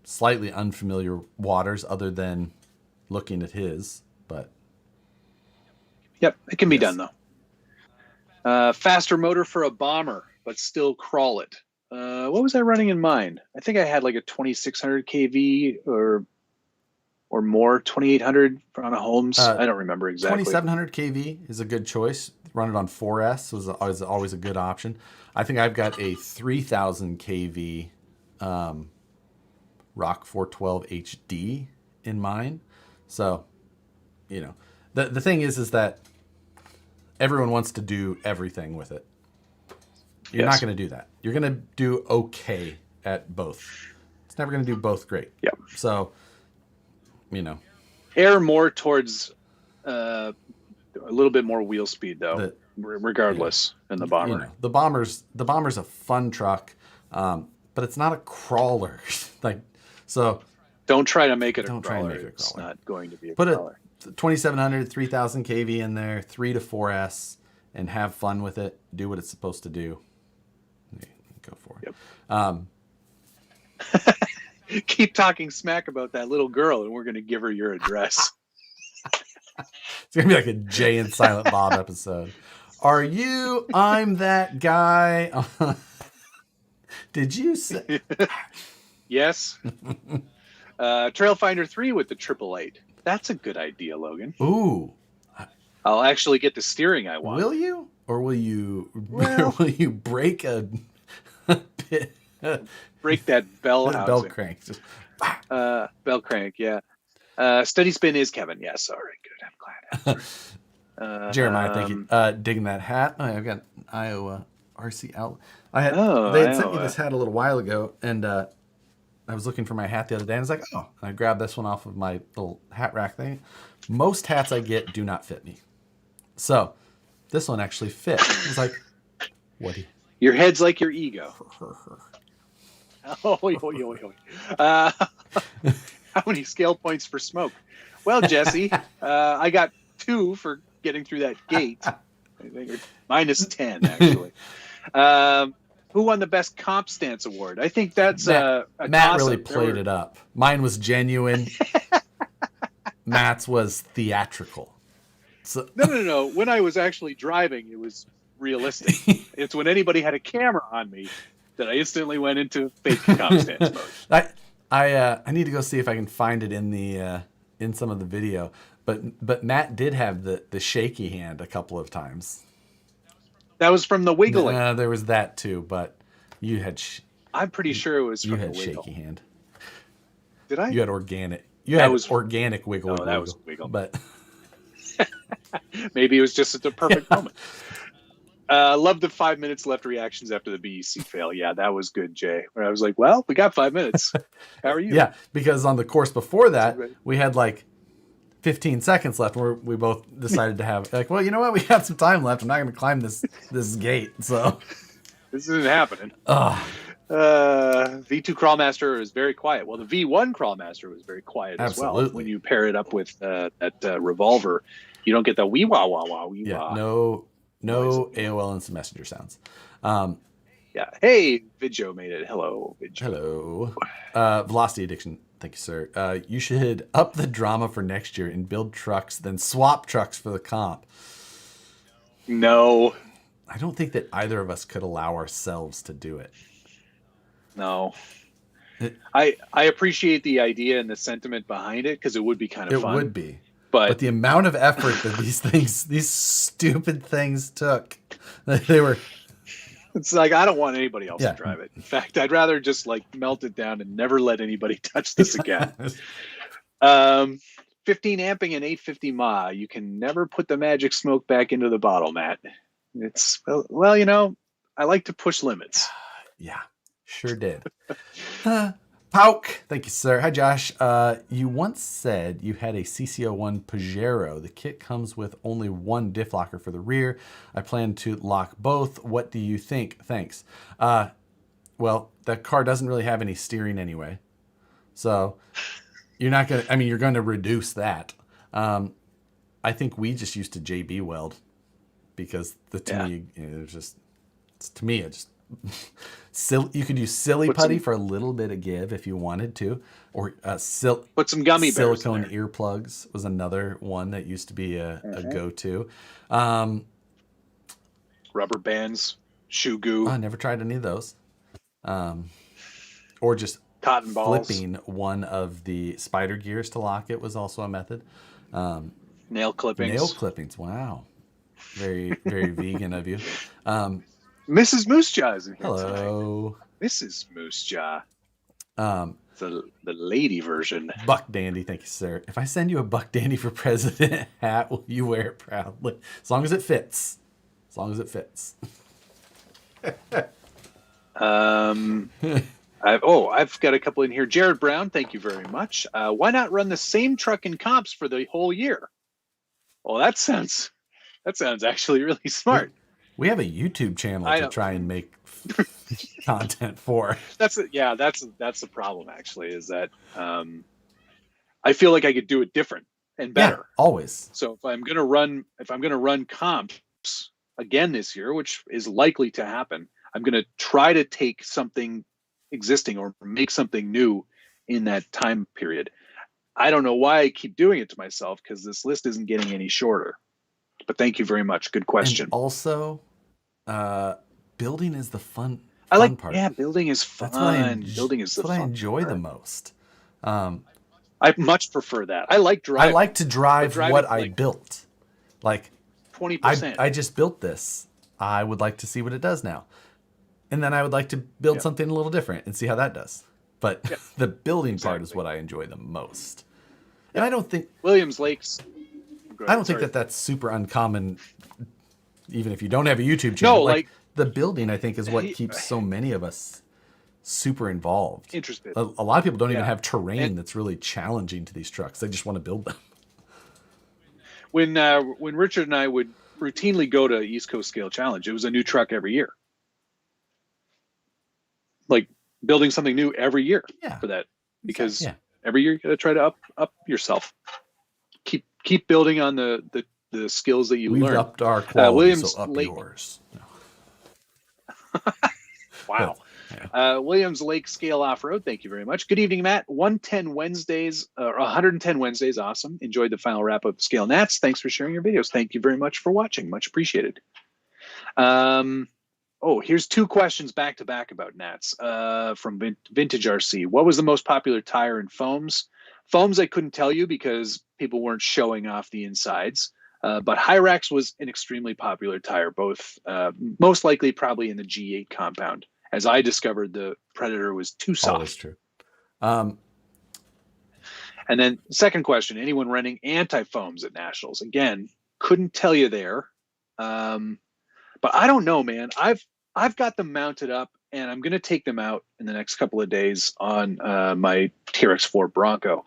slightly unfamiliar waters other than looking at his, but. Yep, it can be done though. Faster motor for a bomber, but still crawl it. What was I running in mine? I think I had like a 2600 kV or more, 2800 on a Holmes. I don't remember exactly. 2700 kV is a good choice. Run it on 4S was always a good option. I think I've got a 3000 kV Rock 412 HD in mine. So, the thing is that everyone wants to do everything with it. You're not going to do that. You're going to do okay at both. It's never going to do both great. Yeah. So, err more towards a little bit more wheel speed though, regardless in the bomber. The bomber's a fun truck, but it's not a crawler. So don't try to make it a crawler. It's not going to be a crawler. Put a 2700, 3000 kV in there, 3 to 4S, and have fun with it. Do what it's supposed to do. Go for it. Yep. Keep talking smack about that little girl, and we're going to give her your address. It's going to be like a Jay and Silent Bob episode. Are you? I'm that guy. Did you say? Yes. Trailfinder 3 with the 888. That's a good idea, Logan. Ooh. I'll actually get the steering I want. Will you? Or will you? Will you break a break that bell housing? Bell crank? Bell crank. Yeah. Steady spin is Kevin. Yes. All right. Good. I'm glad. Jeremiah, thank you. Digging that hat. I've got Iowa RC out. They had sent me this hat a little while ago, and I was looking for my hat the other day, and I was like, oh, and I grabbed this one off of my little hat rack thing. Most hats I get do not fit me. So this one actually fit. I was like, what do you... Your head's like your ego. Oh, how many scale points for smoke? Well, Jesse, I got 2 for getting through that gate. I think minus 10 actually. Who won the best comp stance award? I think that's a Matt really toss-up. played it up. Mine was genuine. Matt's was theatrical. So... No. When I was actually driving, it was realistic. It's when anybody had a camera on me that I instantly went into fake comp stance mode. I need to go see if I can find it in the in some of the video. But Matt did have the shaky hand a couple of times. That was from the wiggling. There was that too, but you had. I'm pretty sure it was from the wiggle. You had shaky hand. Did I? You had organic. You had organic wiggle. No, that was wiggle. But maybe it was just at the perfect moment. Love the 5 minutes left reactions after the BEC fail. Yeah, that was good, Jay. Where I was like, well, we got 5 minutes. How are you? Yeah, because on the course before that, we had like 15 seconds left where we both decided to have like, well, you know what? We have some time left. I'm not going to climb this gate. So this isn't happening. V2 Crawlmaster is very quiet. Well, the V1 Crawlmaster was very quiet as well. When you pair it up with that revolver, you don't get the wee wah wah wah wee wah. No AOL Instant Messenger sounds. Yeah. Hey, Vidjo made it. Hello, Vidjo. Hello. Velocity Addiction. Thank you, sir. You should up the drama for next year and build trucks, then swap trucks for the comp. No. I don't think that either of us could allow ourselves to do it. No. I appreciate the idea and the sentiment behind it because it would be kind of fun. It would be. But the amount of effort that these stupid things took, they were... It's like, I don't want anybody else to drive it. In fact, I'd rather just like melt it down and never let anybody touch this again. 15 amping and 850 mAh. You can never put the magic smoke back into the bottle, Matt. It's, well, you know, I like to push limits. Yeah, sure did. Pauk, thank you, sir. Hi, Josh. You once said you had a CC01 Pajero. The kit comes with only one diff locker for the rear. I plan to lock both. What do you think? Thanks. Well, that car doesn't really have any steering anyway. So you're not going to, I mean, you're going to reduce that. I think we just used to JB weld because to me, it just you could use silly putty for a little bit of give if you wanted to, or put some gummy bears silicone earplugs was another one that used to be a go-to. Rubber bands, shoe goo. I never tried any of those. Or just cotton balls. Flipping one of the spider gears to lock it was also a method. Nail clippings. Wow, very very vegan of you. Mrs. Moose Jaw is in here. Hello. Tonight. Mrs. Moose Jaw. The lady version. Buck Dandy, thank you, sir. If I send you a Buck Dandy for President hat, will you wear it proudly? As long as it fits. As long as it fits. I've got a couple in here. Jared Brown, thank you very much. Why not run the same truck in comps for the whole year? Well, that sounds actually really smart. We have a YouTube channel to try and make content for. That's the problem actually, is that I feel like I could do it different and better. Yeah, always. So if I'm gonna run comps again this year, which is likely to happen, I'm gonna try to take something existing or make something new in that time period. I don't know why I keep doing it to myself because this list isn't getting any shorter. But thank you very much. Good question. And also, building is the fun part. Yeah, building is fun. Building is the fun. That's what I enjoy the most. I much prefer that. I like driving. I like to drive what I built. Like 20%. I just built this. I would like to see what it does now. And then I would like to build something a little different and see how that does. But the building part is what I enjoy the most. And I don't think Williams Lakes. I don't think that's super uncommon, even if you don't have a YouTube channel. No, like the building, I think, is what keeps so many of us super involved. Interested. A lot of people don't even have terrain that's really challenging to these trucks. They just want to build them. When Richard and I would routinely go to East Coast Scale Challenge, it was a new truck every year. Like building something new every year Yeah. for that, because Yeah. every year you got to try to up yourself. Keep building on the skills that you We've learn. upped our quality, Williams so up Lake. yours. No. Wow. Yeah. Williams Lake Scale Off-Road, thank you very much. Good evening, Matt. 110 Wednesdays, 110 Wednesdays, awesome. Enjoyed the final wrap of Scale Nats. Thanks for sharing your videos. Thank you very much for watching. Much appreciated. Here's 2 questions back to back about Nats from Vintage RC. What was the most popular tire in foams? Foams I couldn't tell you because people weren't showing off the insides. But Hyrax was an extremely popular tire, both most likely probably in the G8 compound. As I discovered, the Predator was too soft. Always true. And then second question, anyone running anti-foams at Nationals? Again, couldn't tell you there. But I don't know, man. I've got them mounted up, and I'm going to take them out in the next couple of days on my TRX4 Bronco.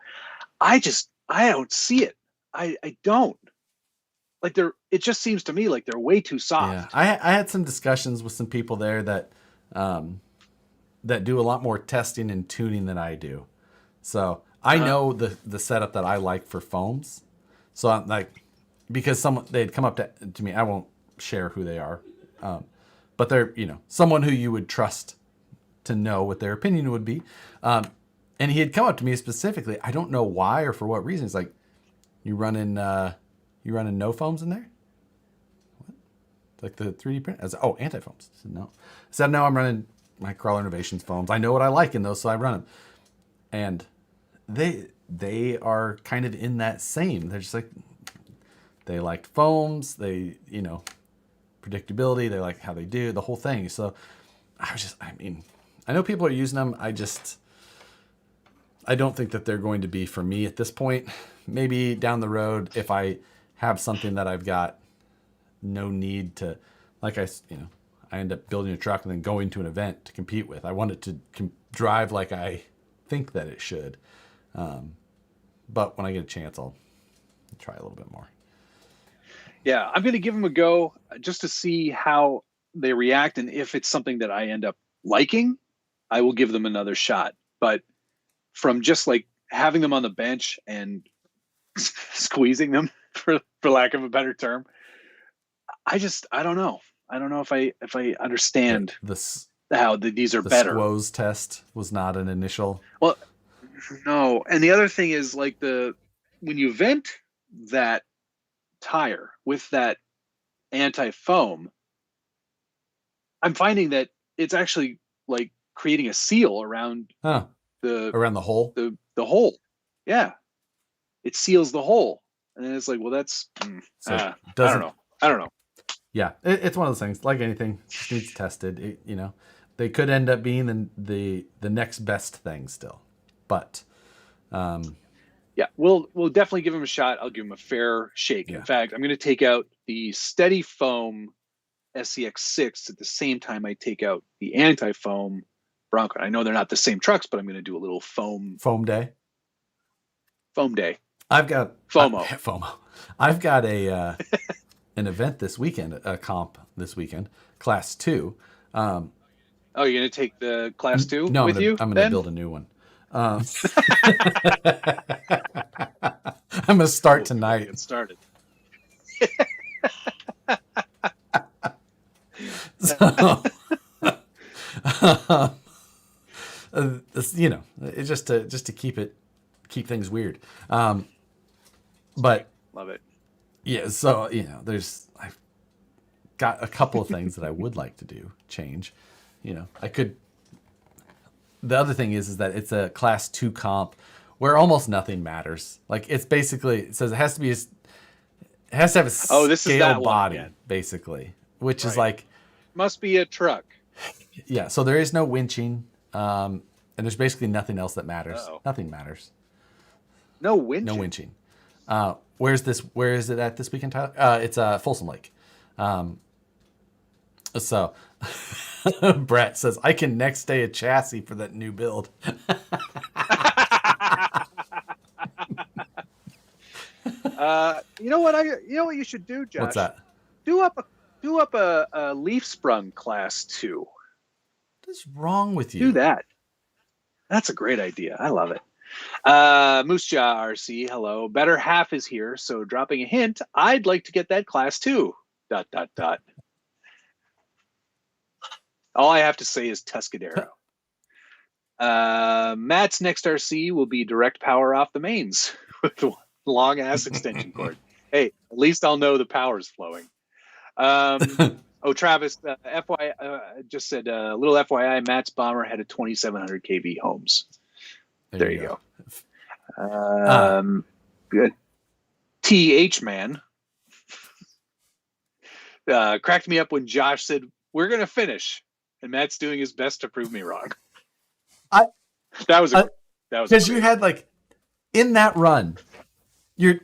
I don't see it. I don't. Like it just seems to me like they're way too soft. Yeah, I had some discussions with some people there that do a lot more testing and tuning than I do. So I know the setup that I like for foams. So I'm like, because they'd come up to me, I won't share who they are, but they're someone who you would trust to know what their opinion would be. And he had come up to me specifically. I don't know why or for what reason. It's like, you running no foams in there? What? Like the 3D print? Anti-foams. I said no. I said no, I'm running my Crawler Innovations foams. I know what I like in those, so I run them. And they are kind of in that same. They're just like, they liked foams. They, predictability. They like how they do the whole thing. So I know people are using them. I don't think that they're going to be for me at this point. Maybe down the road, if I have something that I've got no need to, like I end up building a truck and then going to an event to compete with. I want it to drive like I think that it should. But when I get a chance, I'll try a little bit more. Yeah, I'm going to give them a go just to see how they react. And if it's something that I end up liking, I will give them another shot. But from just like having them on the bench and squeezing them, for lack of a better term, I don't know. I don't know if I understand how these are better. The Squoze test was not an initial. Well, no. And the other thing is like when you vent that tire with that anti-foam, I'm finding that it's actually like creating a seal around the hole. The hole. Yeah. It seals the hole. And then it's like, well, that's I don't know. Yeah, it's one of those things. Like anything, just needs tested. They could end up being the next best thing still, but yeah, we'll definitely give them a shot. I'll give them a fair shake. Yeah. In fact, I'm going to take out the Steady Foam SCX6 at the same time I take out the anti-foam Bronco. I know they're not the same trucks, but I'm going to do a little foam day. Foam day. I've got FOMO. FOMO. I've got an event this weekend, a comp this weekend, Class 2. You're going to take the Class 2 no, with you? I'm going to build a new one. I'm going to start tonight. Get started. So, it's just to keep things weird. But love it. Yeah, so I've got a couple of things that I would like to change. I could. The other thing is that it's a Class 2 comp where almost nothing matters. Like it's basically, it says it has to have a scale body, basically, which is like must be a truck. Yeah, so there is no winching, and there's basically nothing else that matters. Uh-oh. Nothing matters. No winching. No winching. Where is it at this weekend, Tyler? It's Folsom Lake. So Brett says, I can next day a chassis for that new build. You know what you should do, Josh? What's that? Do up a leaf sprung Class 2. What is wrong with you? Do that. That's a great idea. I love it. Moose Jaw RC, hello. Better half is here, so dropping a hint. I'd like to get that class too. ... All I have to say is Tuscadero. Matt's next RC will be direct power off the mains with the long ass extension cord. Hey, at least I'll know the power's flowing. Travis, just said a little FYI, Matt's bomber had a 2700 kV Holmes. There you go. Good. TH man cracked me up when Josh said, "We're going to finish." And Matt's doing his best to prove me wrong. That was because you had like in that run, your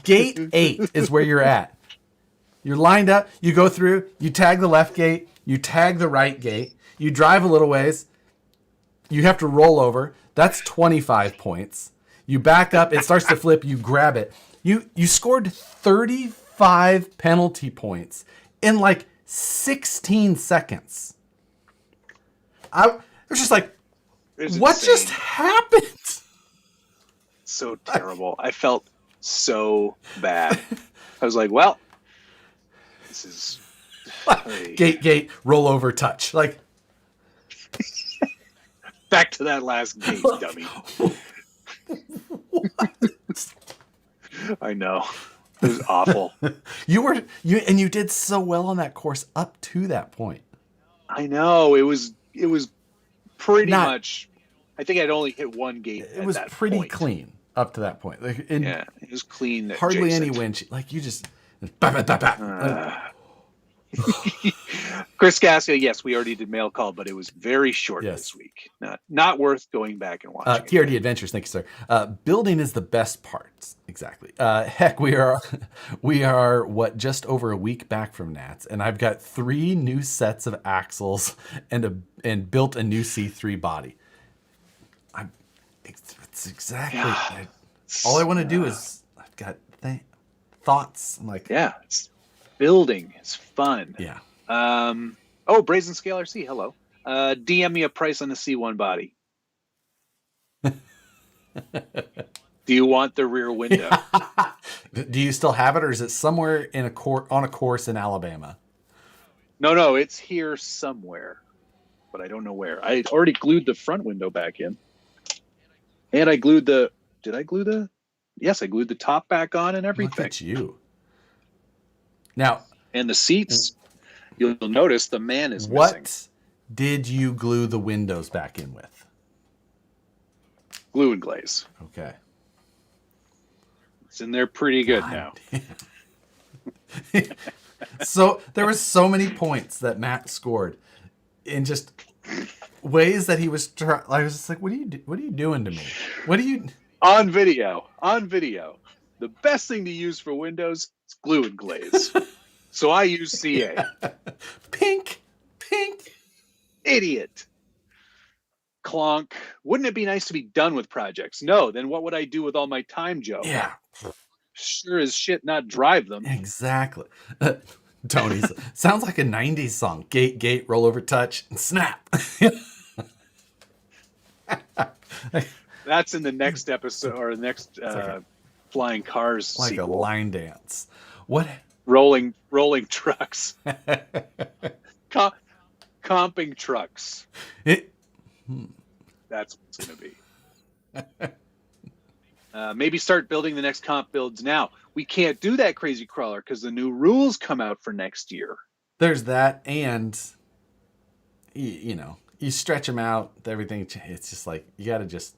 gate 8 is where you're at. You're lined up. You go through. You tag the left gate. You tag the right gate. You drive a little ways. You have to roll over. That's 25 points. You back up. It starts to flip. You grab it. You scored 35 penalty points in like 16 seconds. I was just like, what just happened? So terrible. I felt so bad. I was like, well, this is gate, roll over, touch. Like, back to that last gate, dummy. What? I know. It was awful. You did so well on that course up to that point. I know. It was pretty much. I think I'd only hit one gate. It was pretty clean up to that point. Like, it was clean. Hardly any winch. Like you just. Chris Gasca, yes, we already did mail call, but it was very short this week. Not worth going back and watching. TRD Adventures, thank you, sir. Building is the best part. Exactly. Heck, we are just over a week back from Nats, and I've got 3 new sets of axles and built a new C3 body. It's exactly all I want to do is I've got thoughts. I'm like, it's building. It's fun. Yeah. Brazen Scale RC, hello. DM me a price on the C1 body. Do you want the rear window? Do you still have it, or is it somewhere in on a course in Alabama? No, it's here somewhere, but I don't know where. I already glued the front window back in, and I glued the. Did I glue the? Yes, I glued the top back on and everything. Look at you. Now, and the seats. You'll notice the man is missing. What did you glue the windows back in with? Glue and glaze. Okay. It's in there pretty good now. So there was so many points that Matt scored in just ways that he was I was just like, what are you doing to me? What are you on video? The best thing to use for windows is glue and glaze. So I use CA. Pink. Idiot. Clonk. Wouldn't it be nice to be done with projects? No, then what would I do with all my time, Joe? Yeah. Sure as shit not drive them. Exactly. Tony's sounds like a 90s song. Gate, roll over, touch, and snap. That's in the next episode or the next Flying Cars like sequel. A line dance. What? Rolling trucks. Comping trucks. That's what it's going to be. Maybe start building the next comp builds now. We can't do that, Crazy Crawler, because the new rules come out for next year. There's that, and you stretch them out. Everything. It's just like you got to just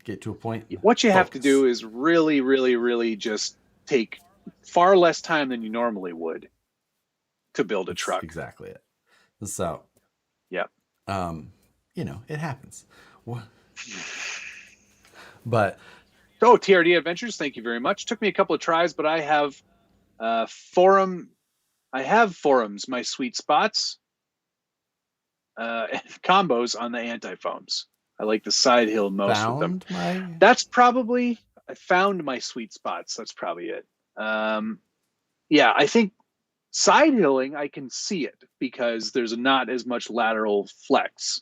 get to a point. What you have to do is really, really, really just take far less time than you normally would to build a truck. That's exactly it. So, yeah. It happens. But TRD Adventures, thank you very much. Took me a couple of tries, but I have forums, my sweet spots, combos on the anti-foams. I like the side hill most with them. I found my sweet spots. That's probably it. I think side hilling, I can see it because there's not as much lateral flex.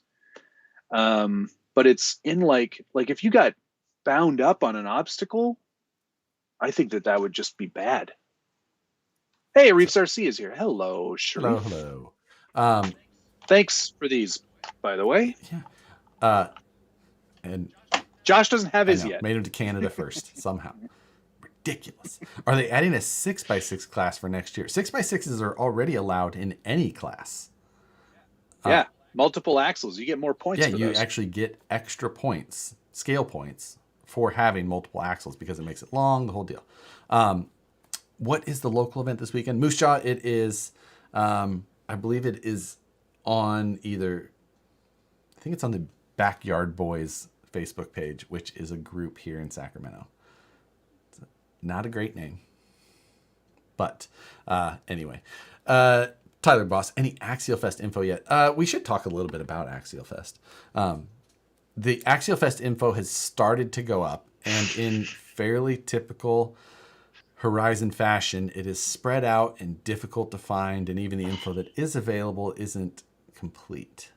But but it's in like if you got bound up on an obstacle, I think that would just be bad. Hey, Reefs RC is here. Hello, Sharif. Hello. Thanks for these, by the way. Yeah. And Josh doesn't have his yet. Made him to Canada first somehow. Ridiculous. Are they adding a 6x6 class for next year? 6x6s are already allowed in any class. Yeah, multiple axles. You get more points. Yeah, for you those. actually get extra points, scale points, for having multiple axles because it makes it long, the whole deal. What is the local event this weekend? Moose Jaw, it is, I believe it is on I think it's on the Backyard Boys Facebook page, which is a group here in Sacramento. It's not a great name. But anyway, Tyler Boss, any Axial Fest info yet? We should talk a little bit about Axial Fest. The Axial Fest info has started to go up, and in fairly typical Horizon fashion, it is spread out and difficult to find, and even the info that is available isn't complete.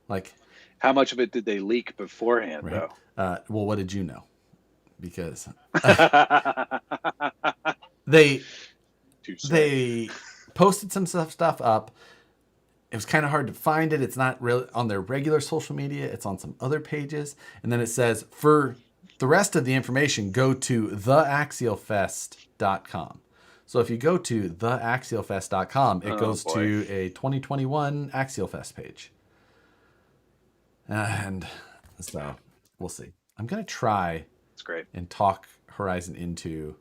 Like, how much of it did they leak beforehand, right? though? Well, what did you know? Because they posted some stuff up. It was kind of hard to find it. It's not really on their regular social media. It's on some other pages. And then it says, for the rest of the information, go to theaxialfest.com. So if you go to theaxialfest.com, it goes to a 2021 Axial Fest page. And so we'll see. I'm going to try That's great. and talk Horizon into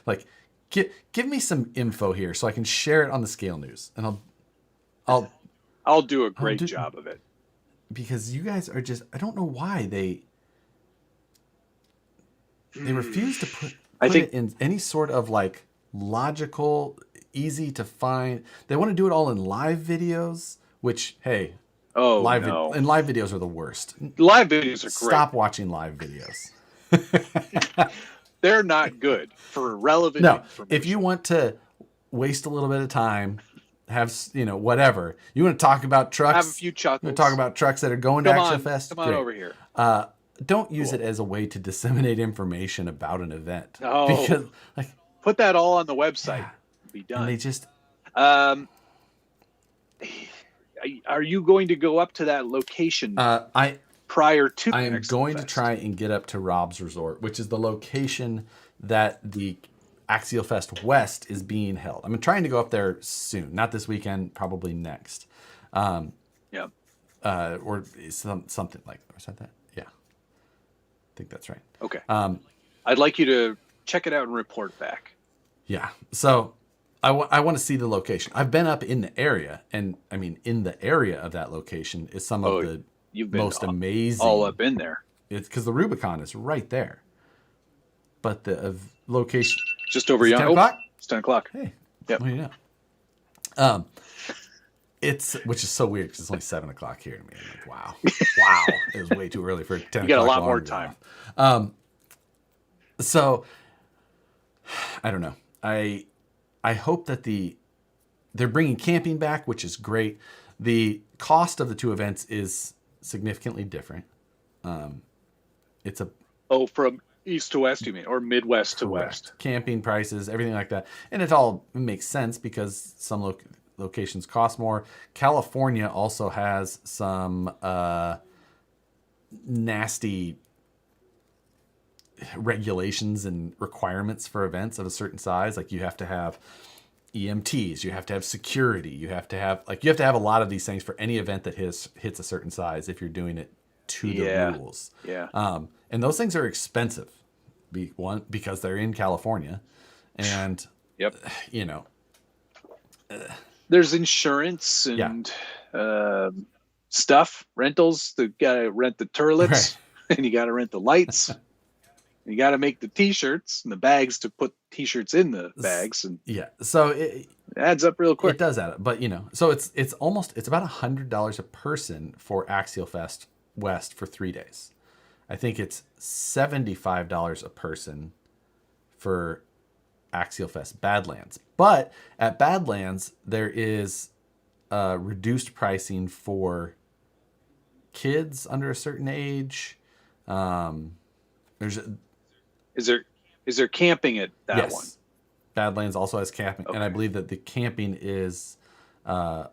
like give me some info here so I can share it on the Scale News, and I'll do a great job of it, because you guys are just, I don't know why they refuse to put it in any sort of like logical, easy to find. They want to do it all in live videos, which, hey, live videos are the worst. Live videos are great. Stop watching live videos. They're not good for relevant information. If you want to waste a little bit of time, have, whatever. You want to talk about trucks? Have a few chuckles. You want to talk about trucks that are going to Axial Fest? Come on over here. Don't use it as a way to disseminate information about an event. No. Because, put that all on the website. Yeah. Be done. And they just... are you going to go up to that location prior to I am going to try and get up to Rob's Resort, which is the location that the Axial Fest West is being held. I'm trying to go up there soon. Not this weekend, probably next. Or something like that. Is that? Yeah. I think that's right. Okay. I'd like you to check it out and report back. Yeah. So I want to see the location. I've been up in the area, and in the area of that location is some of the most amazing. All up in there. It's because the Rubicon is right there. But the location... Just over yonder. 10 o'clock? It's 10 o'clock. Hey. Yep. What do you know? Which is so weird because it's only 7 o'clock here to me. I'm like, wow. It was way too early for 10 o'clock. You got a lot more time. So, I don't know. I hope that they're bringing camping back, which is great. The cost of the two events is significantly different. From east to west, you mean, or Midwest to west? Camping prices, everything like that, and it all makes sense because some locations cost more. California also has some nasty regulations and requirements for events of a certain size. Like, you have to have EMTs, you have to have security, you have to have a lot of these things for any event that hits a certain size if you're doing it to the rules. Yeah. And those things are expensive. Because they're in California, and there's insurance and stuff, rentals. You gotta rent the turlets, and you gotta rent the lights. You gotta make the T-shirts and the bags to put T-shirts in the bags, and so it adds up real quick. It does add up, but so it's about $100 a person for Axial Fest West for 3 days. I think it's $75 a person for Axial Fest Badlands. But at Badlands, there is reduced pricing for kids under a certain age. There's Is there camping at that yes, one? Badlands also has camping, Okay. and I believe that the camping is more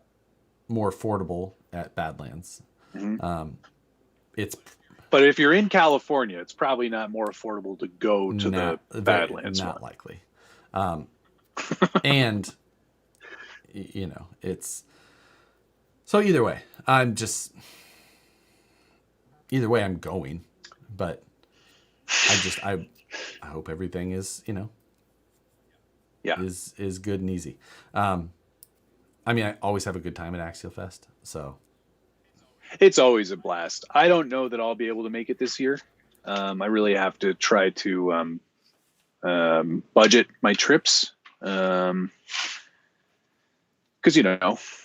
affordable at Badlands. Mm-hmm. It's But if you're in California, it's probably not more affordable to go to the Badlands not one. likely. And it's so either way. Either way, I'm going, but I hope everything is Yeah. is good and easy. I mean, I always have a good time at Axial Fest, so It's always a blast. I don't know that I'll be able to make it this year. I really have to try to budget my trips. Because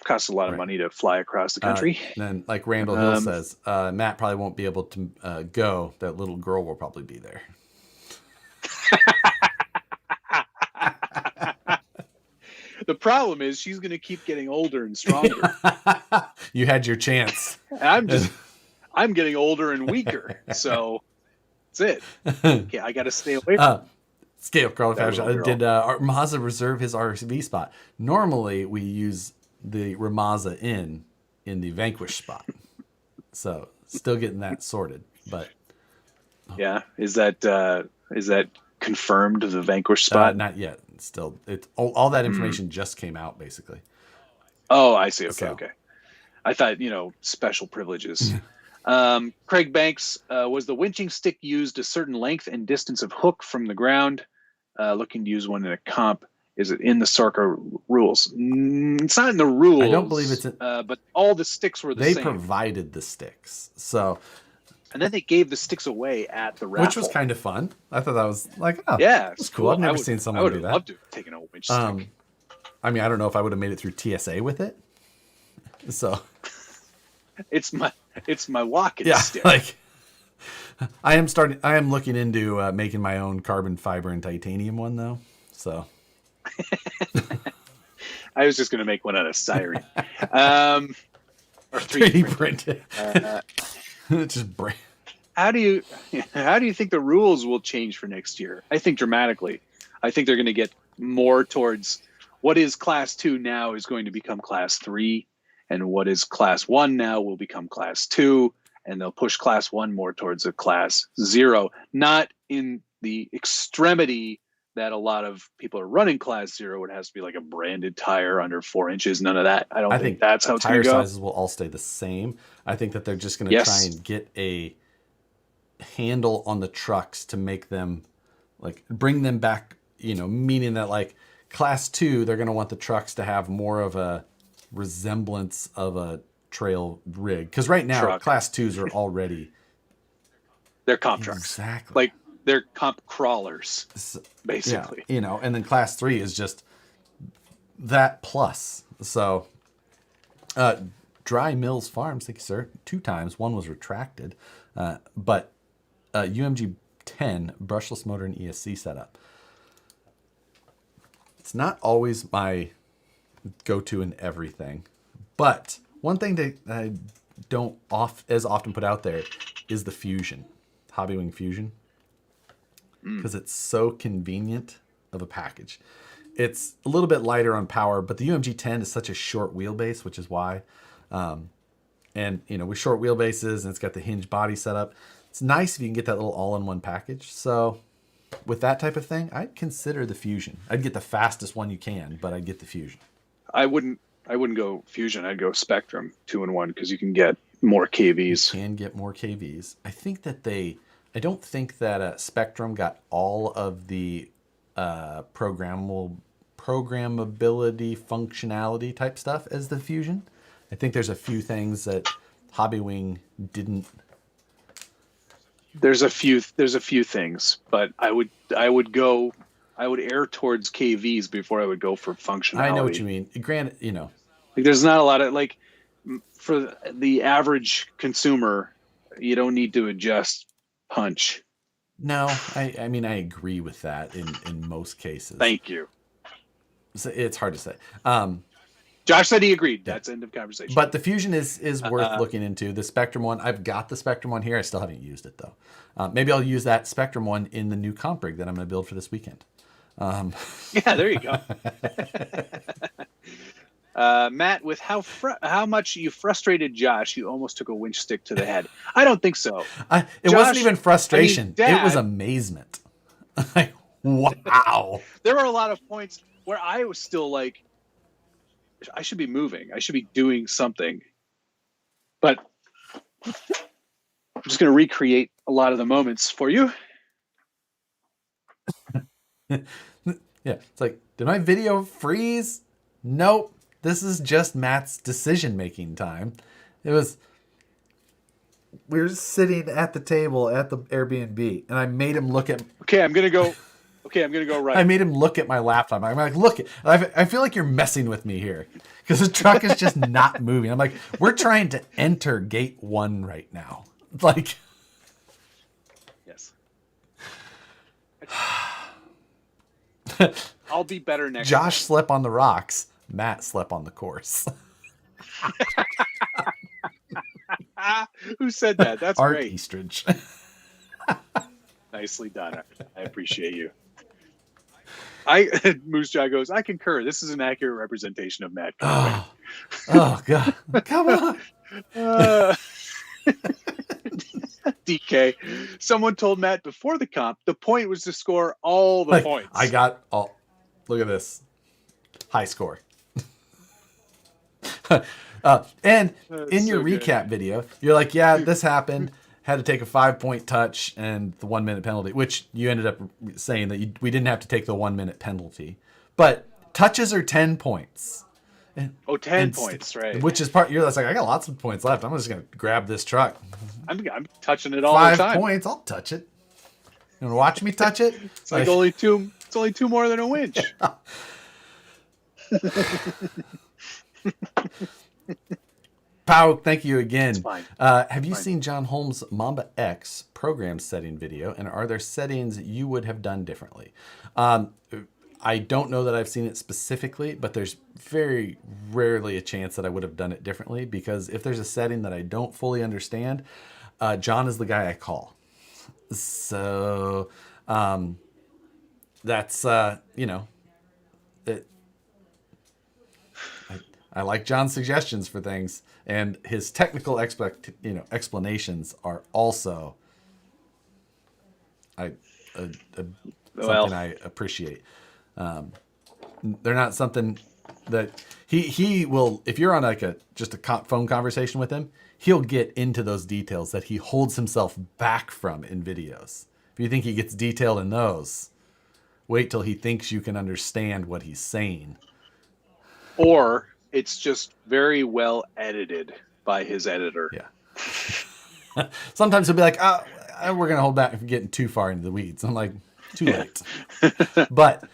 costs a lot of right. money to fly across the country. Then, like Randall Hill says, Matt probably won't be able to go. That little girl will probably be there. The problem is she's going to keep getting older and stronger. You had your chance. And I'm getting older and weaker. So that's it. Okay, I got to stay away from Scale Carl Fashion. little girl. Did Ramaza reserve his RV spot? Normally, we use the Ramaza in the Vanquish spot. So still getting that sorted, but Yeah, is that confirmed, the Vanquish spot? not yet. Still, it's all that information just came out basically. Oh, I see. Okay, So. okay. I thought special privileges. Craig Banks, was the winching stick used a certain length and distance of hook from the ground? Looking to use one in a comp. Is it in the Sorka rules? It's not in the rules. I don't believe it's but all the sticks were the they same. provided the sticks, so And then they gave the sticks away at the raffle. which was kind of fun. I thought that was like, oh, yeah, that's cool. I've never seen someone do that. I would have loved to have taken a winch stick. I mean, I don't know if I would have made it through TSA with it. So It's my walking yeah, stick. like I am looking into making my own carbon fiber and titanium one though. So I was just going to make one out of siren. Or 3D printed. Just brain. How do you think the rules will change for next year? I think dramatically. I think they're going to get more towards what is class 2 now is going to become class 3, and what is class 1 now will become class 2, and they'll push class 1 more towards a class 0, not in the extremity that a lot of people are running class 0. It has to be like a branded tire under 4 inches. None of that. I don't think that's how it's going to go. Tire sizes will all stay the same. I think that they're just going to try and get a handle on the trucks to make them like bring them back, meaning that like class 2, they're going to want the trucks to have more of a resemblance of a trail rig. Because right now, class 2s are already... They're comp trucks. Exactly. Like, they're comp crawlers, basically. Yeah, and then class 3 is just that plus. So, Dry Mills Farms, thank you, sir. 2 times. 1 was retracted. But UMG 10 brushless motor and ESC setup. It's not always my go-to in everything, but one thing that I don't as often put out there is the Fusion, Hobbywing Fusion, because it's so convenient of a package. It's a little bit lighter on power, but the UMG 10 is such a short wheelbase, which is why. And with short wheelbases, and it's got the hinge body setup. It's nice if you can get that little all-in-one package. So with that type of thing, I'd consider the Fusion. I'd get the fastest one you can, but I'd get the Fusion. I wouldn't go Fusion. I'd go Spectrum 2-in-1 because you can get more KVs. You can get more KVs. I don't think that Spectrum got all of the programmability, functionality type stuff as the Fusion. I think there's a few things that Hobbywing didn't. There's a few things, but I would err towards KVs before I would go for functionality. I know what you mean. Granted, like there's not a lot of for the average consumer, you don't need to adjust punch. No, I mean I agree with that in most cases. Thank you. So it's hard to say. Josh said he agreed. That's end of conversation. But the Fusion is worth looking into. The Spectrum one, I've got the Spectrum one here. I still haven't used it though. Maybe I'll use that Spectrum one in the new comp rig that I'm going to build for this weekend. Yeah, there you go. Matt, with how much you frustrated Josh, you almost took a winch stick to the head. I don't think so. It wasn't even frustration. Dad, it was amazement. Like, wow. There were a lot of points where I was still like, I should be moving. I should be doing something. But I'm just going to recreate a lot of the moments for you. Yeah, it's like, did my video freeze? Nope. This is just Matt's decision-making time. We were sitting at the table at the Airbnb, and I made him look at... Okay, I'm going to go right. I made him look at my laptop. I'm like, look, I feel like you're messing with me here because the truck is just not moving. I'm like, we're trying to enter gate 1 right now. Like... Yes. I'll be better next Josh time. slept on the rocks. Matt slept on the course. Who said that? That's Art great. Eastridge. Nicely done. I appreciate you. Moose Jaw goes, I concur. This is an accurate representation of Matt. Oh God. Come on. DK. Someone told Matt before the comp, the point was to score all the points. I got all. Look at this. High score. And in your recap video, you're like, yeah, this happened. Had to take a 5-point touch and the 1 minute penalty, which you ended up saying that we didn't have to take the 1 minute penalty. But touches are 10 points. 10 points, right. Which is part, you're like, I got lots of points left. I'm just going to grab this truck. I'm touching it all the time. 5 points, I'll touch it. You want to watch me touch it? It's like only two. It's only 2 more than a winch. Pow, thank you again. It's fine. Have you seen John Holmes' Mamba X program setting video? And are there settings you would have done differently? I don't know that I've seen it specifically, but there's very rarely a chance that I would have done it differently, because if there's a setting that I don't fully understand, John is the guy I call. So that's, I like John's suggestions for things, and his technical explanations are also something I appreciate. They're not something that he will, if you're on just a phone conversation with him, he'll get into those details that he holds himself back from in videos. If you think he gets detailed in those, wait till he thinks you can understand what he's saying. Or it's just very well edited by his editor. Yeah. Sometimes he'll be like, we're going to hold back from getting too far into the weeds. I'm like, too late. But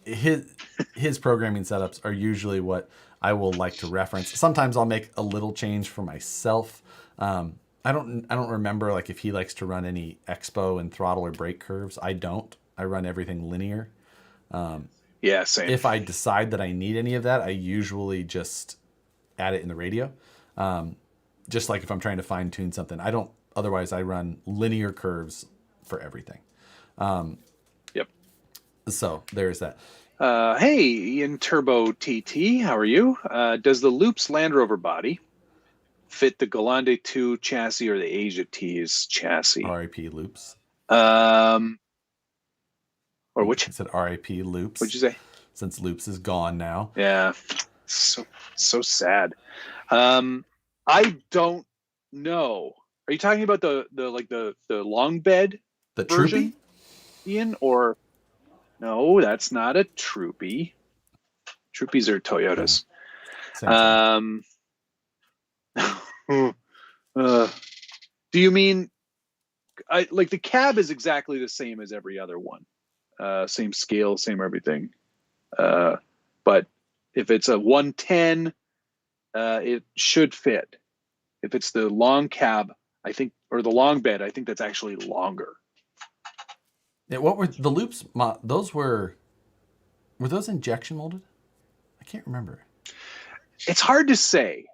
his programming setups are usually what I will like to reference. Sometimes I'll make a little change for myself. I don't remember if he likes to run any expo and throttle or brake curves. I don't. I run everything linear. Yeah, same. If I decide that I need any of that, I usually just add it in the radio. Just like if I'm trying to fine tune something. Otherwise I run linear curves for everything. Yep. So there's that. Hey, Ian Turbo TT, how are you? Does the Loops Land Rover body fit the Galande 2 chassis or the Asia T's chassis? RIP Loops. Or which? I said RIP Loops. What'd you say? Since Loops is gone now. Yeah. So sad. I don't know. Are you talking about the long bed the version, Troopy? Ian? Or no, that's not a Troopy. Troopies are Toyotas. Do you mean the cab is exactly the same as every other one? Same scale, same everything. But if it's a 110, it should fit. If it's the long cab, I think, or the long bed, I think that's actually longer. Yeah, what were the Loops? Those were those injection molded? I can't remember. It's hard to say.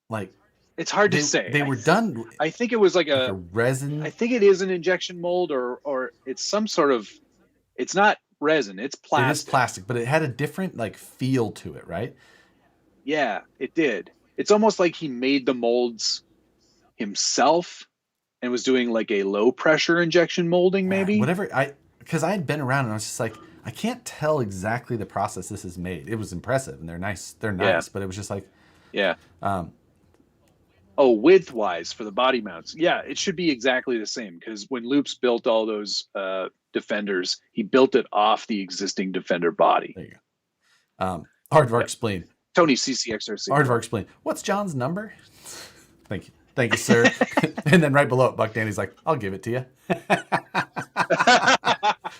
Like It's hard to say. They were done. I think it was like a resin. I think it is an injection mold, or it's some sort of. It's not resin. It's plastic. It is plastic, but it had a different like feel to it, right? Yeah, it did. It's almost like he made the molds himself and was doing like a low pressure injection molding, maybe. Whatever. Because I had been around and I was just like, I can't tell exactly the process this is made. It was impressive and they're nice. They're nice, but it was just like, yeah. Width wise for the body mounts, yeah, it should be exactly the same, because when Loops built all those Defenders, he built it off the existing Defender body. There you go. Aardvark explained. Tony CCXRC. Aardvark explained. What's John's number? Thank you, sir. And then right below it, Buck Danny's like, I'll give it to you.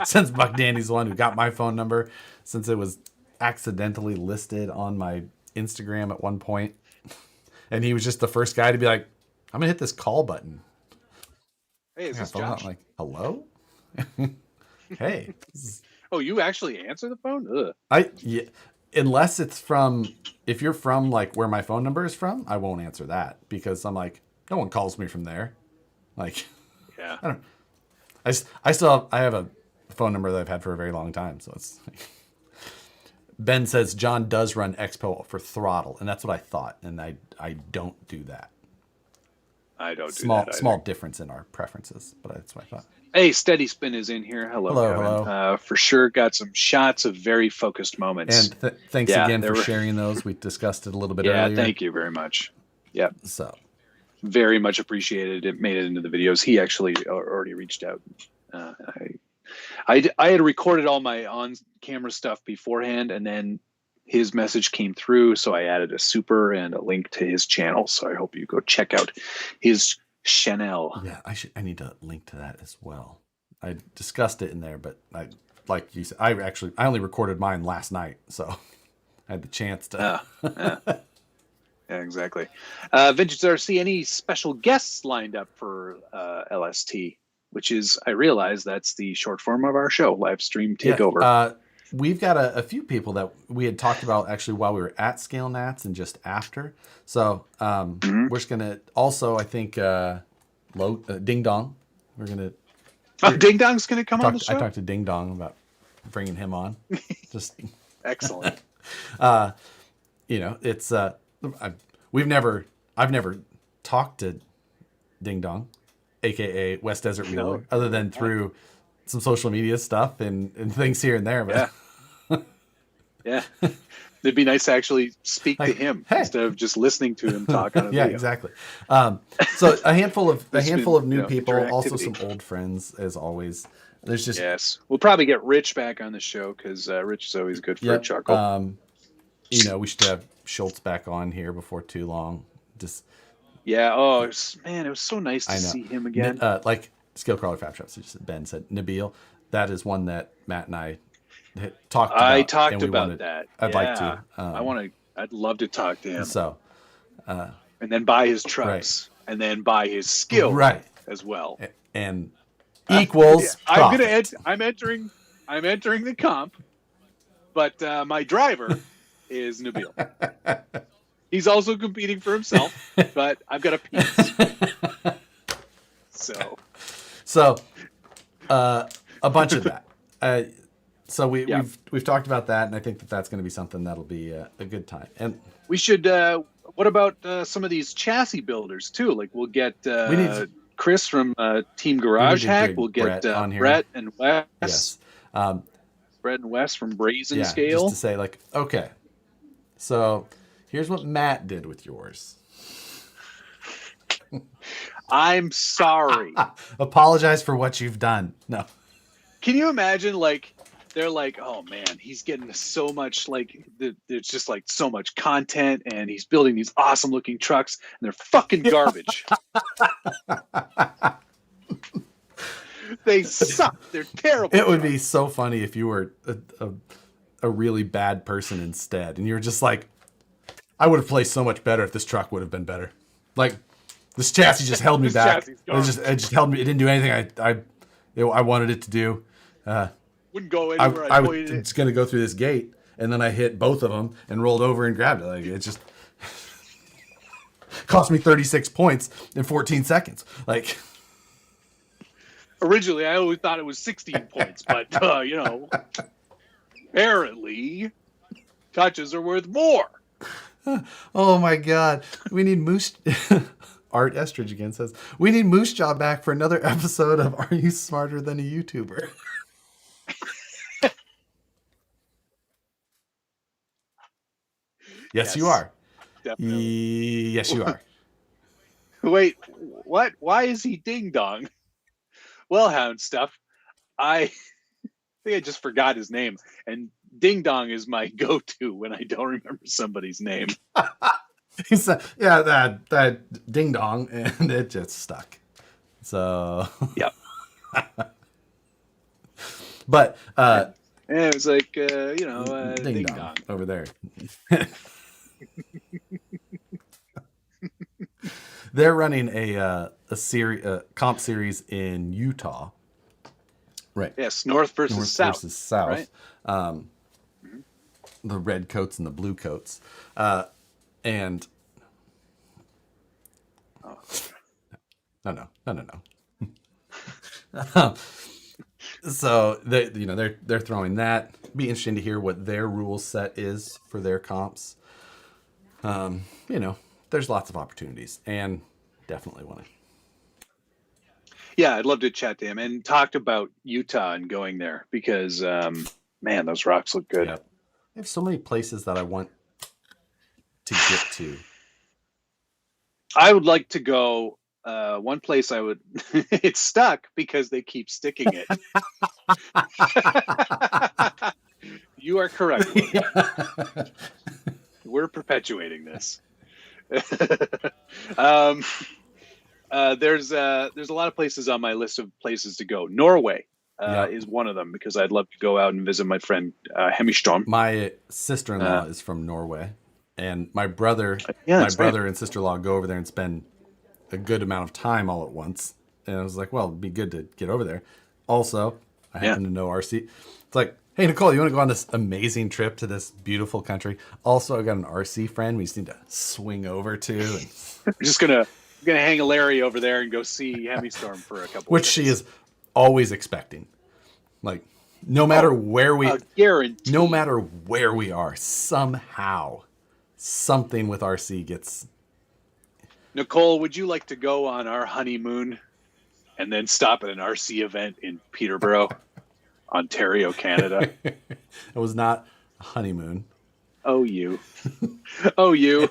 Since Buck Danny's the one who got my phone number, since it was accidentally listed on my Instagram at one point. And he was just the first guy to be like, I'm going to hit this call button. Hey, is this Josh? I'm like, hello? Hey. Oh, you actually answer the phone? Ugh. Yeah, unless it's from, if you're from like where my phone number is from, I won't answer that because I'm like, no one calls me from there. Like, yeah. I have a phone number that I've had for a very long time. So it's like, Ben says John does run Expo for throttle, and that's what I thought. And I don't do that. I don't do that. Small difference in our preferences, but that's what I thought. Hey, Steady Spin is in here. Hello. For sure, got some shots of very focused moments. And thanks again for sharing those. We discussed it a little bit earlier. Yeah, thank you very much. Yeah. So very much appreciated. It made it into the videos. He actually already reached out. I had recorded all my on-camera stuff beforehand, and then his message came through, so I added a super and a link to his channel. So I hope you go check out his channel. Yeah, I need to link to that as well. I discussed it in there, but like you said, I only recorded mine last night, so I had the chance to. Yeah, exactly. Vintage RC, any special guests lined up for LST? Which is, I realize that's the short form of our show, live stream takeover. Yeah, we've got a few people that we had talked about actually while we were at Scale Nats and just after. So we're just gonna also, I think, Ding Dong. We're gonna. Ding Dong's gonna come on the show. I talked to Ding Dong about bringing him on. Just excellent. It's I've never talked to Ding Dong, aka West Desert Wheeler, other than through some social media stuff and things here and there. But yeah. It'd be nice to actually speak to him instead of just listening to him talk on a video. Exactly. So a handful of new people, also some old friends as always. There's just we'll probably get Rich back on the show because Rich is always good for a chuckle. We should have Schultz back on here before too long. Just it was so nice to see him again. Like Skill Crawler Fab Shops, Ben said, Nabil, that is one that Matt and I talked about. I talked about that. I'd like to. I'd love to talk to him. So, and then buy his trucks, and then buy his skill as well. And equals. I'm entering the comp, but my driver is Nabil. He's also competing for himself, but I've got a piece. So a bunch of that. So we've talked about that, and I think that's going to be something that'll be a good time. And we should. What about some of these chassis builders too? Like we'll get Chris from Team Garage Hack. We'll get Brett and Wes. Yes. Brett and Wes from Brazen Scale. Just to say, like, okay, so here's what Matt did with yours. I'm sorry. Apologize for what you've done. No. Can you imagine, like, they're like, oh man, he's getting so much, like, there's just like so much content, and he's building these awesome looking trucks, and they're fucking garbage. They suck. They're terrible. It would be so funny if you were a really bad person instead, and you were just like, I would have placed so much better if this truck would have been better. Like, this chassis just held me back. It just held me. It didn't do anything I wanted it to do. Wouldn't go anywhere. It's going to go through this gate. and then I hit both of them and rolled over and grabbed it. Like, it just cost me 36 points in 14 seconds. Like, Originally, I always thought it was 16 points, but apparently, touches are worth more. oh my God, we need Moose. Art Estridge again says, we need Moose Jaw back for another episode of Are You Smarter Than a YouTuber? Yes, you are. Definitely. Yes, you are. Wait, what? Why is he ding dong? Well, Hound stuff. I think I just forgot his name. And ding dong is my go-to when I don't remember somebody's name. He said, yeah, that ding dong, and it just stuck. So, Yep. But and it was like ding dong over there. They're running a comp series in Utah. Right. Yes, North versus South. Right? The red coats and the blue coats. And no. So they're throwing that. Be interesting to hear what their rule set is for their comps. There's lots of opportunities, and definitely want to. Yeah, I'd love to chat to him and talked about Utah and going there because man, those rocks look good. Yep. I have so many places that I want to get to. I would like to go. One place I would. It's stuck because they keep sticking it. You are correct. We're perpetuating this. There's a lot of places on my list of places to go. Norway is one of them because I'd love to go out and visit my friend Hemistrom. My sister-in-law is from Norway, and my brother and sister-in-law go over there and spend a good amount of time all at once. And I was like, well, it'd be good to get over there. Also, I happen to know RC. It's like, hey, Nicole, you want to go on this amazing trip to this beautiful country? Also, I got an RC friend we just need to swing over to. And I'm just gonna hang a Larry over there and go see Hemistrom for a couple. Which she is always expecting. Like, no matter where we are, somehow something with RC gets. Nicole, would you like to go on our honeymoon and then stop at an RC event in Peterborough, Ontario, Canada? It was not a honeymoon. Oh, you. Oh, you.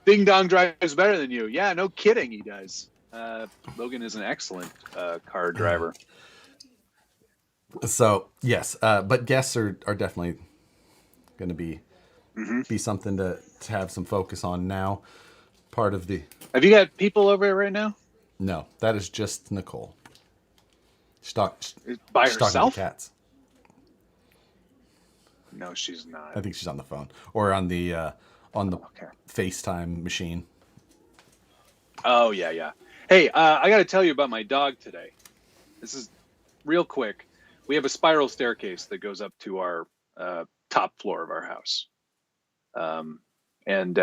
Ding Dong drives better than you. Yeah, no kidding, he does. Logan is an excellent car driver. So, yes, but guests are definitely going to be something to have some focus on now. Part of the... Have you got people over there right now? No, that is just Nicole. By she's talking herself? to cats. No, she's not. I think she's on the phone or on the FaceTime machine. Oh, yeah. Hey, I got to tell you about my dog today. This is real quick. We have a spiral staircase that goes up to our top floor of our house. And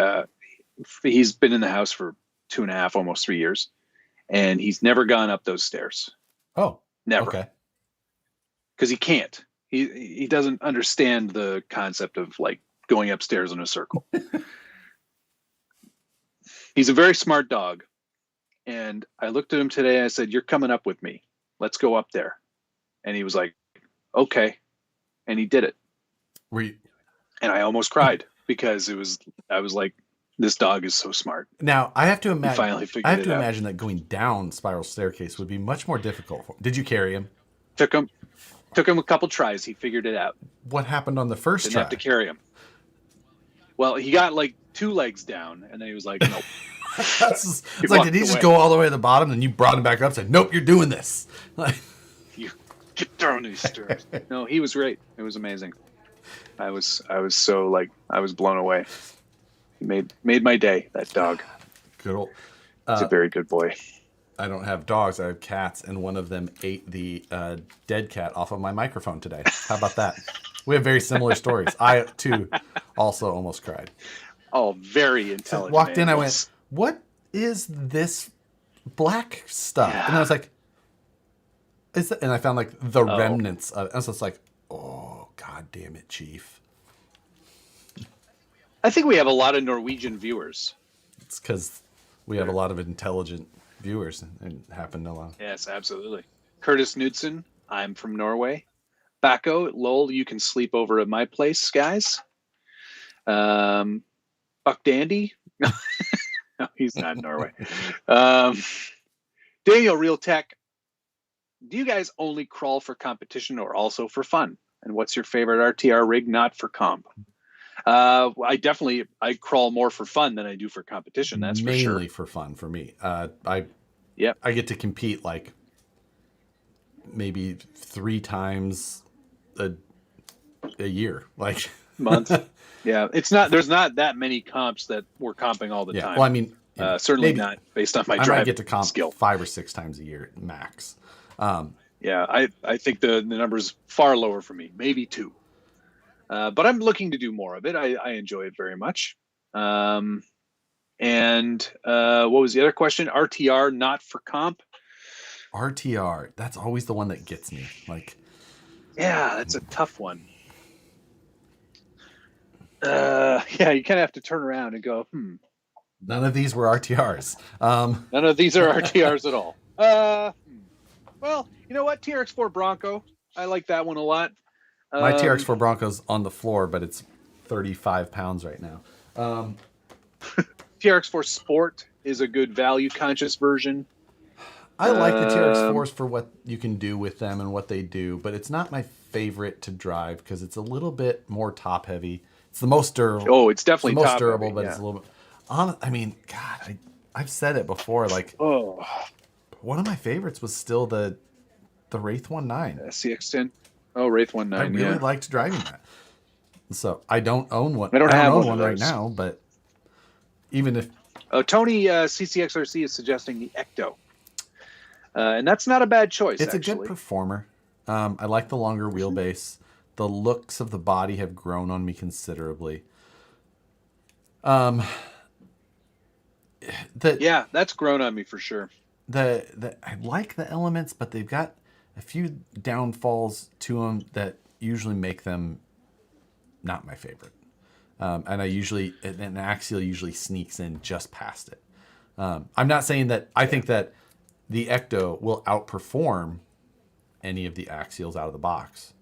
he's been in the house for 2.5, almost 3 years. And he's never gone up those stairs. Oh, never. Okay. Because he can't. He doesn't understand the concept of like going upstairs in a circle. He's a very smart dog. And I looked at him today and I said, "You're coming up with me. Let's go up there." And he was like, "Okay." And he did it. And I almost cried because I was like, this dog is so smart. Now I have to imagine. He finally figured it out. Imagine that going down spiral staircase would be much more difficult. Did you carry him? Took him a couple tries. He figured it out. What happened on the first Didn't try? have to carry him. Well, he got like 2 legs down, and then he was like, "Nope." It's like, did he just go all the way to the bottom, and you brought him back up and said, "Nope, you're doing this." Like, you get down these stairs. No, he was great. It was amazing. I was so like I was blown away. He made my day. That dog. Good old. He's a very good boy. I don't have dogs. I have cats, and one of them ate the dead cat off of my microphone today. How about that? We have very similar stories. I too also almost cried. Oh, very So intelligent. walked in, I went, animals. "What is this black stuff?" Yeah. And I was like, "Is that?" And I found like the Oh. remnants of it. And so it's like, "Oh, god damn it, Chief." I think we have a lot of Norwegian viewers. It's because we have a lot of intelligent viewers and happen to love. Yes, absolutely. Curtis Knudsen, I'm from Norway. Bacco, Lowell, you can sleep over at my place, guys. Buck Dandy. No, he's not in Norway. Daniel Real Tech, do you guys only crawl for competition or also for fun? And what's your favorite RTR rig not for comp? I crawl more for fun than I do for competition. That's for sure. Mainly for fun for me. I Yep. get to compete like maybe 3 times a year, like Month. Yeah, there's not that many comps that we're comping all the yeah. time. Well, I mean, certainly maybe not based on my I drive might get to comp skill. 5 or 6 times a year max. Yeah, I think the number's far lower for me, maybe 2. But I'm looking to do more of it. I enjoy it very much. And what was the other question? RTR, not for comp. RTR, that's always the one that gets me. Like, Yeah, that's a tough one. Yeah, you kind of have to turn around and go, none of these were RTRs. None of these are RTRs at all. Well, you know what? TRX4 Bronco. I like that one a lot. My TRX4 Bronco's on the floor, but it's 35 pounds right now. TRX4 Sport is a good value-conscious version. I like the TRX4s for what you can do with them and what they do, but it's not my favorite to drive because it's a little bit more top-heavy. It's the most durable. Oh, it's definitely the most top durable, heavy, but yeah. it's a little bit. I mean, God, I've said it before. Like, one of my favorites was still the Wraith 19. CX10. Oh, Wraith 19. I really liked driving that. So I don't own one. I don't have own one of right those. now, but even if Tony CCXRC is suggesting the Ecto, and that's not a bad choice. it's actually. a good performer, I like the longer wheelbase. The looks of the body have grown on me considerably. Yeah, that's grown on me for sure. I like the elements, but they've got a few downfalls to them that usually make them not my favorite. And an axial usually sneaks in just past it. I'm not saying that I think that the Ecto will outperform any of the axials out of the box.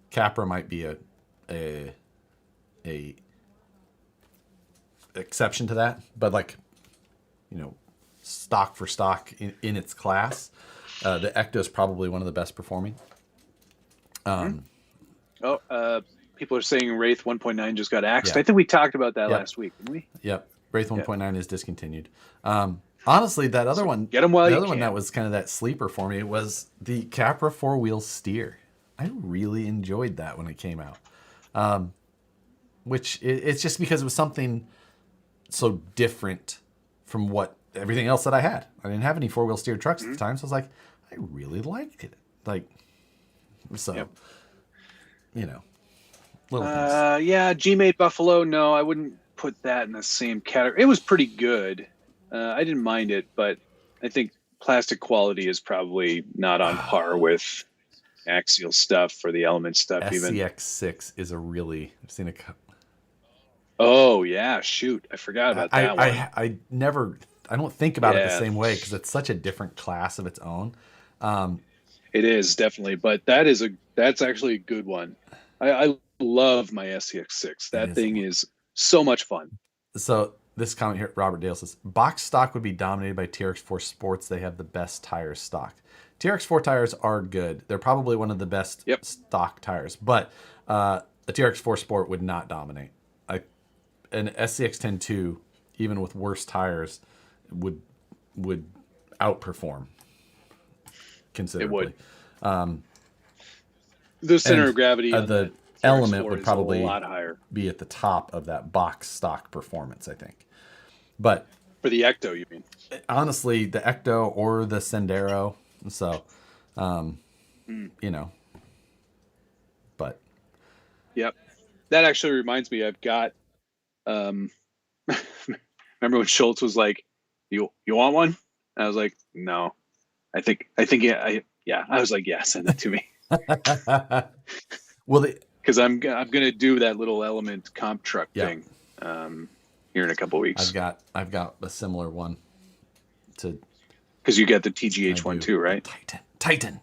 Capra might be a exception to that, but like, stock for stock in its class, the Ecto is probably one of the best performing. People are saying Wraith 1.9 just got axed. Yeah. I think we talked about that Yep. last week, didn't we? Yep. Wraith 1.9 is discontinued. Honestly, that other one, get 'em while the you other one can. that was kind of that sleeper for me was the Capra 4-wheel steer. I really enjoyed that when it came out. It's just because it was something so different from what everything else that I had. I didn't have any 4-wheel steer trucks at the time, so I was like, I really liked it. Like, so, Yep. Little things. Yeah, G-Mate Buffalo. No, I wouldn't put that in the same category. It was pretty good. I didn't mind it, but I think plastic quality is probably not on par with axial stuff or the element stuff. Even SCX6 is I've seen a couple. Oh yeah, shoot, I forgot about that one. I don't think about it the same way because it's such a different class of its own. It is definitely, but that's actually a good one. I love my SCX6. That thing is so much fun. So this comment here, Robert Dale says, box stock would be dominated by TRX4 Sports. They have the best tires stock. TRX4 tires are good. They're probably one of the best stock tires, but a TRX4 Sport would not dominate. An SCX-10-2, even with worse tires, would outperform considerably. It would. The center of gravity on the TRX4 element would is probably a lot higher. be at the top of that box stock performance, I think. But For the Ecto, you mean? Honestly, the Ecto or the Sendero. So, you know, but Yep. That actually reminds me. I've got. Remember when Schultz was like, "You want one?" I was like, "No." Yeah. I was like, "Yeah, send it to me." well, Because I'm gonna do that little Element comp truck yeah. thing here in a couple weeks. I've got a similar one to Because you get the TGH one too, right? Titan.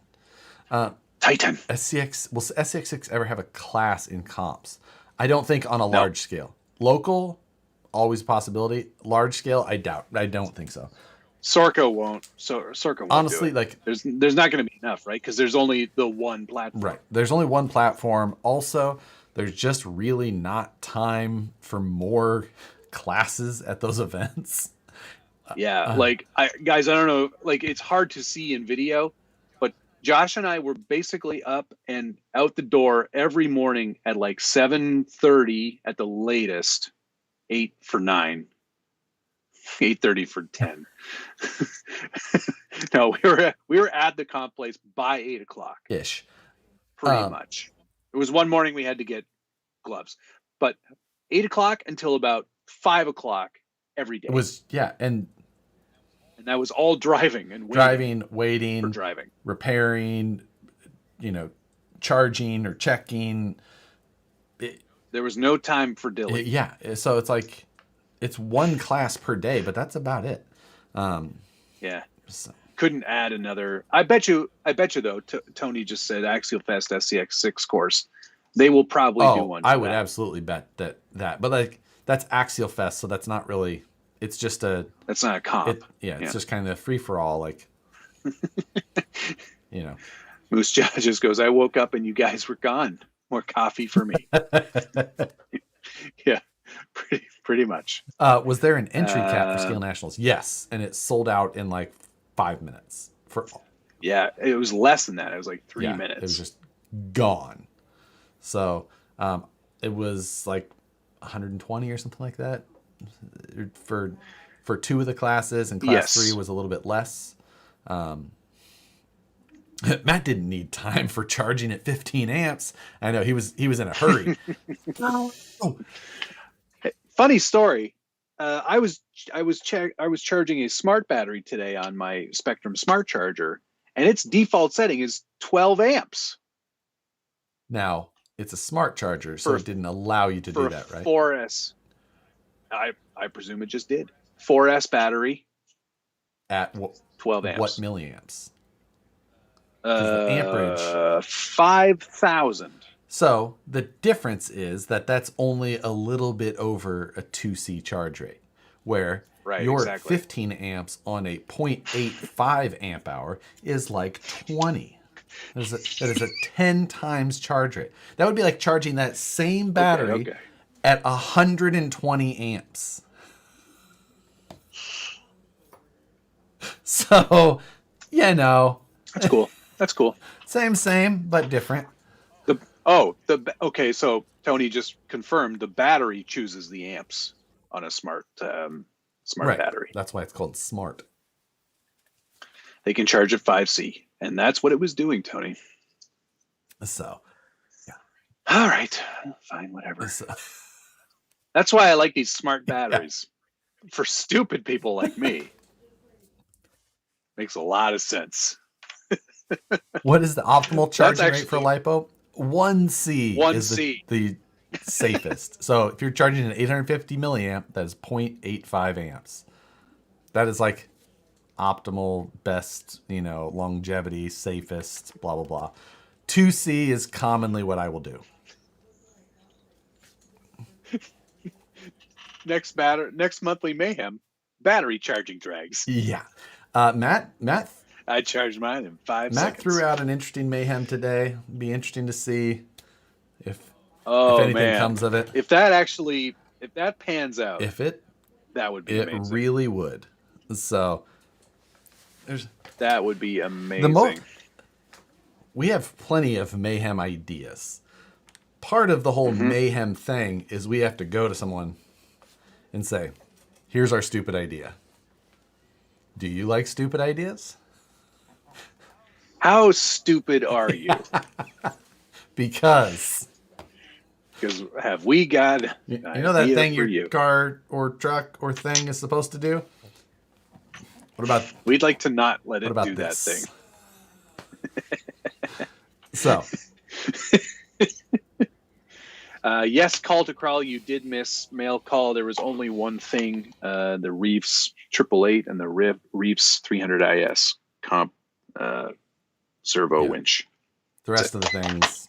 Titan. SCX. Will SCX6 ever have a class in comps? I don't think on a No. large scale. Local, always a possibility. Large scale, I doubt. I don't think so. Sorko won't. So Sorko won't. Honestly, do it. like there's not going to be enough, right? Because there's only the one platform. Right. There's only one platform. Also, there's just really not time for more classes at those events. Yeah, guys, I don't know. Like, it's hard to see in video, but Josh and I were basically up and out the door every morning at like 7:30 at the latest, 8 for 9, 8:30 for 10. No, we were at the comp place by 8:00 ish. pretty much. It was one morning we had to get gloves, but 8:00 until about 5:00 every day. It was and that was all driving and waiting, for driving, repairing, charging or checking. There was no time for dilly. Yeah, so it's like it's one class per day, but that's about it. Yeah. So. Couldn't add another. I bet you though. Tony just said Axial Fest SCX6 course. They will probably do one. I would absolutely bet that. But like that's Axial Fest, so that's not really. It's just That's not a comp. It's just kind of free for all. Like, Moose Jaw just goes. I woke up and you guys were gone. More coffee for me. Yeah, pretty much. Was there an entry cap for Scale Nationals? Yes, and it sold out in like 5 minutes. Yeah, it was less than that. It was like 3 minutes. It was just gone. So it was like 120 or something like that for 2 of the classes, and class 3 was a little bit less. Matt didn't need time for charging at 15 amps. I know he was in a hurry. Funny story. I was charging a smart battery today on my Spectrum Smart Charger, and its default setting is 12 amps. Now it's a smart charger, so it didn't allow you to do that, right? 4S. I presume it just did. 4S battery at 12 amps. What milliamps? The amperage 5,000. So the difference is that's only a little bit over a 2C charge rate, where your 15 amps on a 0.85 amp hour is like 20. That is a 10 times charge rate. That would be like charging that same battery at 120 amps. So, That's cool. That's cool. Same, but different. So Tony just confirmed the battery chooses the amps on a smart battery. That's why it's called smart. They can charge at 5C, and that's what it was doing, Tony. So, yeah. All right, fine, whatever. That's why I like these smart batteries. For stupid people like me. Makes a lot of sense. What is the optimal charging rate for LiPo? 1C is the safest. So if you're charging an 850 milliamp, that is 0.85 amps. That is like optimal, best, longevity, safest, blah, blah, blah. 2C is commonly what I will do. Next monthly mayhem, battery charging drags. Yeah. Matt, I charged mine in 5 seconds. Matt threw out an interesting mayhem today. Be interesting to see if anything comes of it. If that pans out, that would be amazing. It really would. So that would be amazing. We have plenty of mayhem ideas. Part of the whole mayhem thing is we have to go to someone and say, "Here's our stupid idea." Do you like stupid ideas? How stupid are you? Because Because have we got an you know that idea thing for your you? car or truck or thing is supposed to do? What about We'd like to not let it do that this? thing. So, yes, call to crawl. You did miss mail call. There was only one thing: the Reefs 888 and the Reefs 300 IS comp servo winch. the rest of the things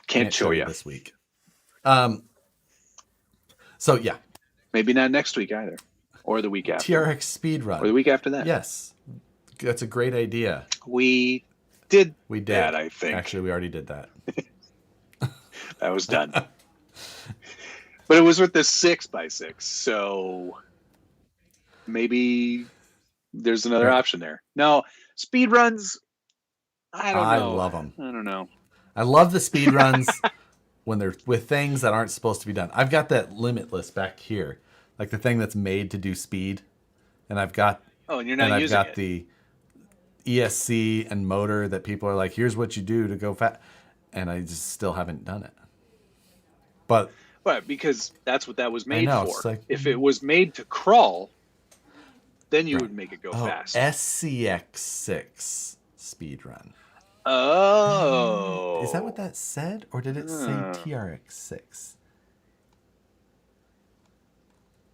Can't show you this week. So yeah, maybe not next week either, or the week after. TRX speed run, or the week after that. Yes, that's a great idea. We did that. I think Actually, we already did that. that was done. But it was with the 6x6, so maybe there's another option there. No, speed runs. I don't know. I love them. I don't know. I love the speed runs when they're with things that aren't supposed to be done. I've got that Limitless back here, like the thing that's made to do speed, and I've got and you're not using it. I've got the ESC and motor that people are like, here's what you do to go fast, and I just still haven't done it. But because that's what that was made for. Like, if it was made to crawl, then you would make it go fast. SCX6 speed run. Oh. Is that what that said? Or did it say TRX6?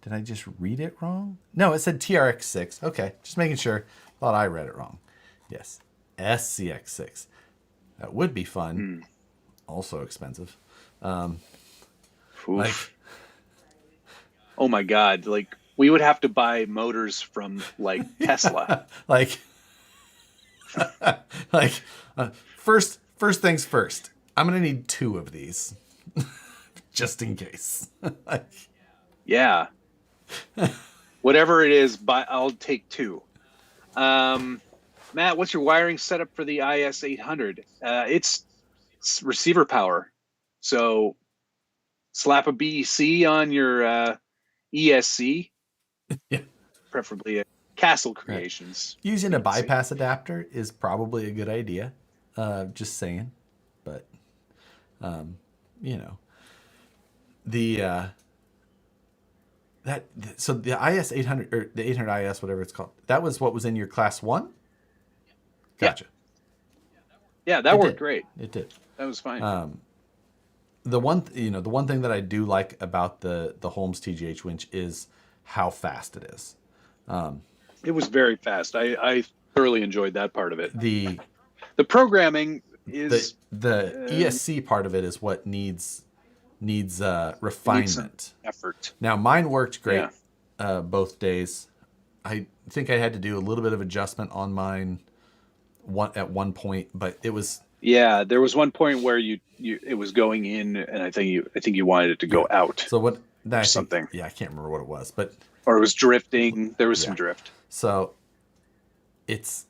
Did I just read it wrong? No, it said TRX6. Okay, just making sure. Thought I read it wrong. Yes, SCX6. That would be fun. Also expensive. Like, oh my God! Like we would have to buy motors from like Tesla. First things first. I'm gonna need 2 of these, just in case. Yeah. Whatever it is, I'll take 2. Matt, what's your wiring setup for the IS 800? It's receiver power. So slap a BEC on your ESC, yeah. Preferably a Castle Creations. Right. Using a bypass adapter is probably a good idea. Just saying, but so the IS 800 or the 800 IS, whatever it's called, that was what was in your class 1. Gotcha. Yeah, that worked great. It did. That was fine. The one thing that I do like about the Holmes TGH winch is how fast it is. It was very fast. I thoroughly enjoyed that part of it. The programming is the ESC part of it is what needs refinement, effort. Now mine worked great both days. I think I had to do a little bit of adjustment on mine at one point, but it was there was one point where you it was going in, and I think you wanted it to go out. So what that something? I can't remember what it was, but or it was drifting. There was some drift. So it's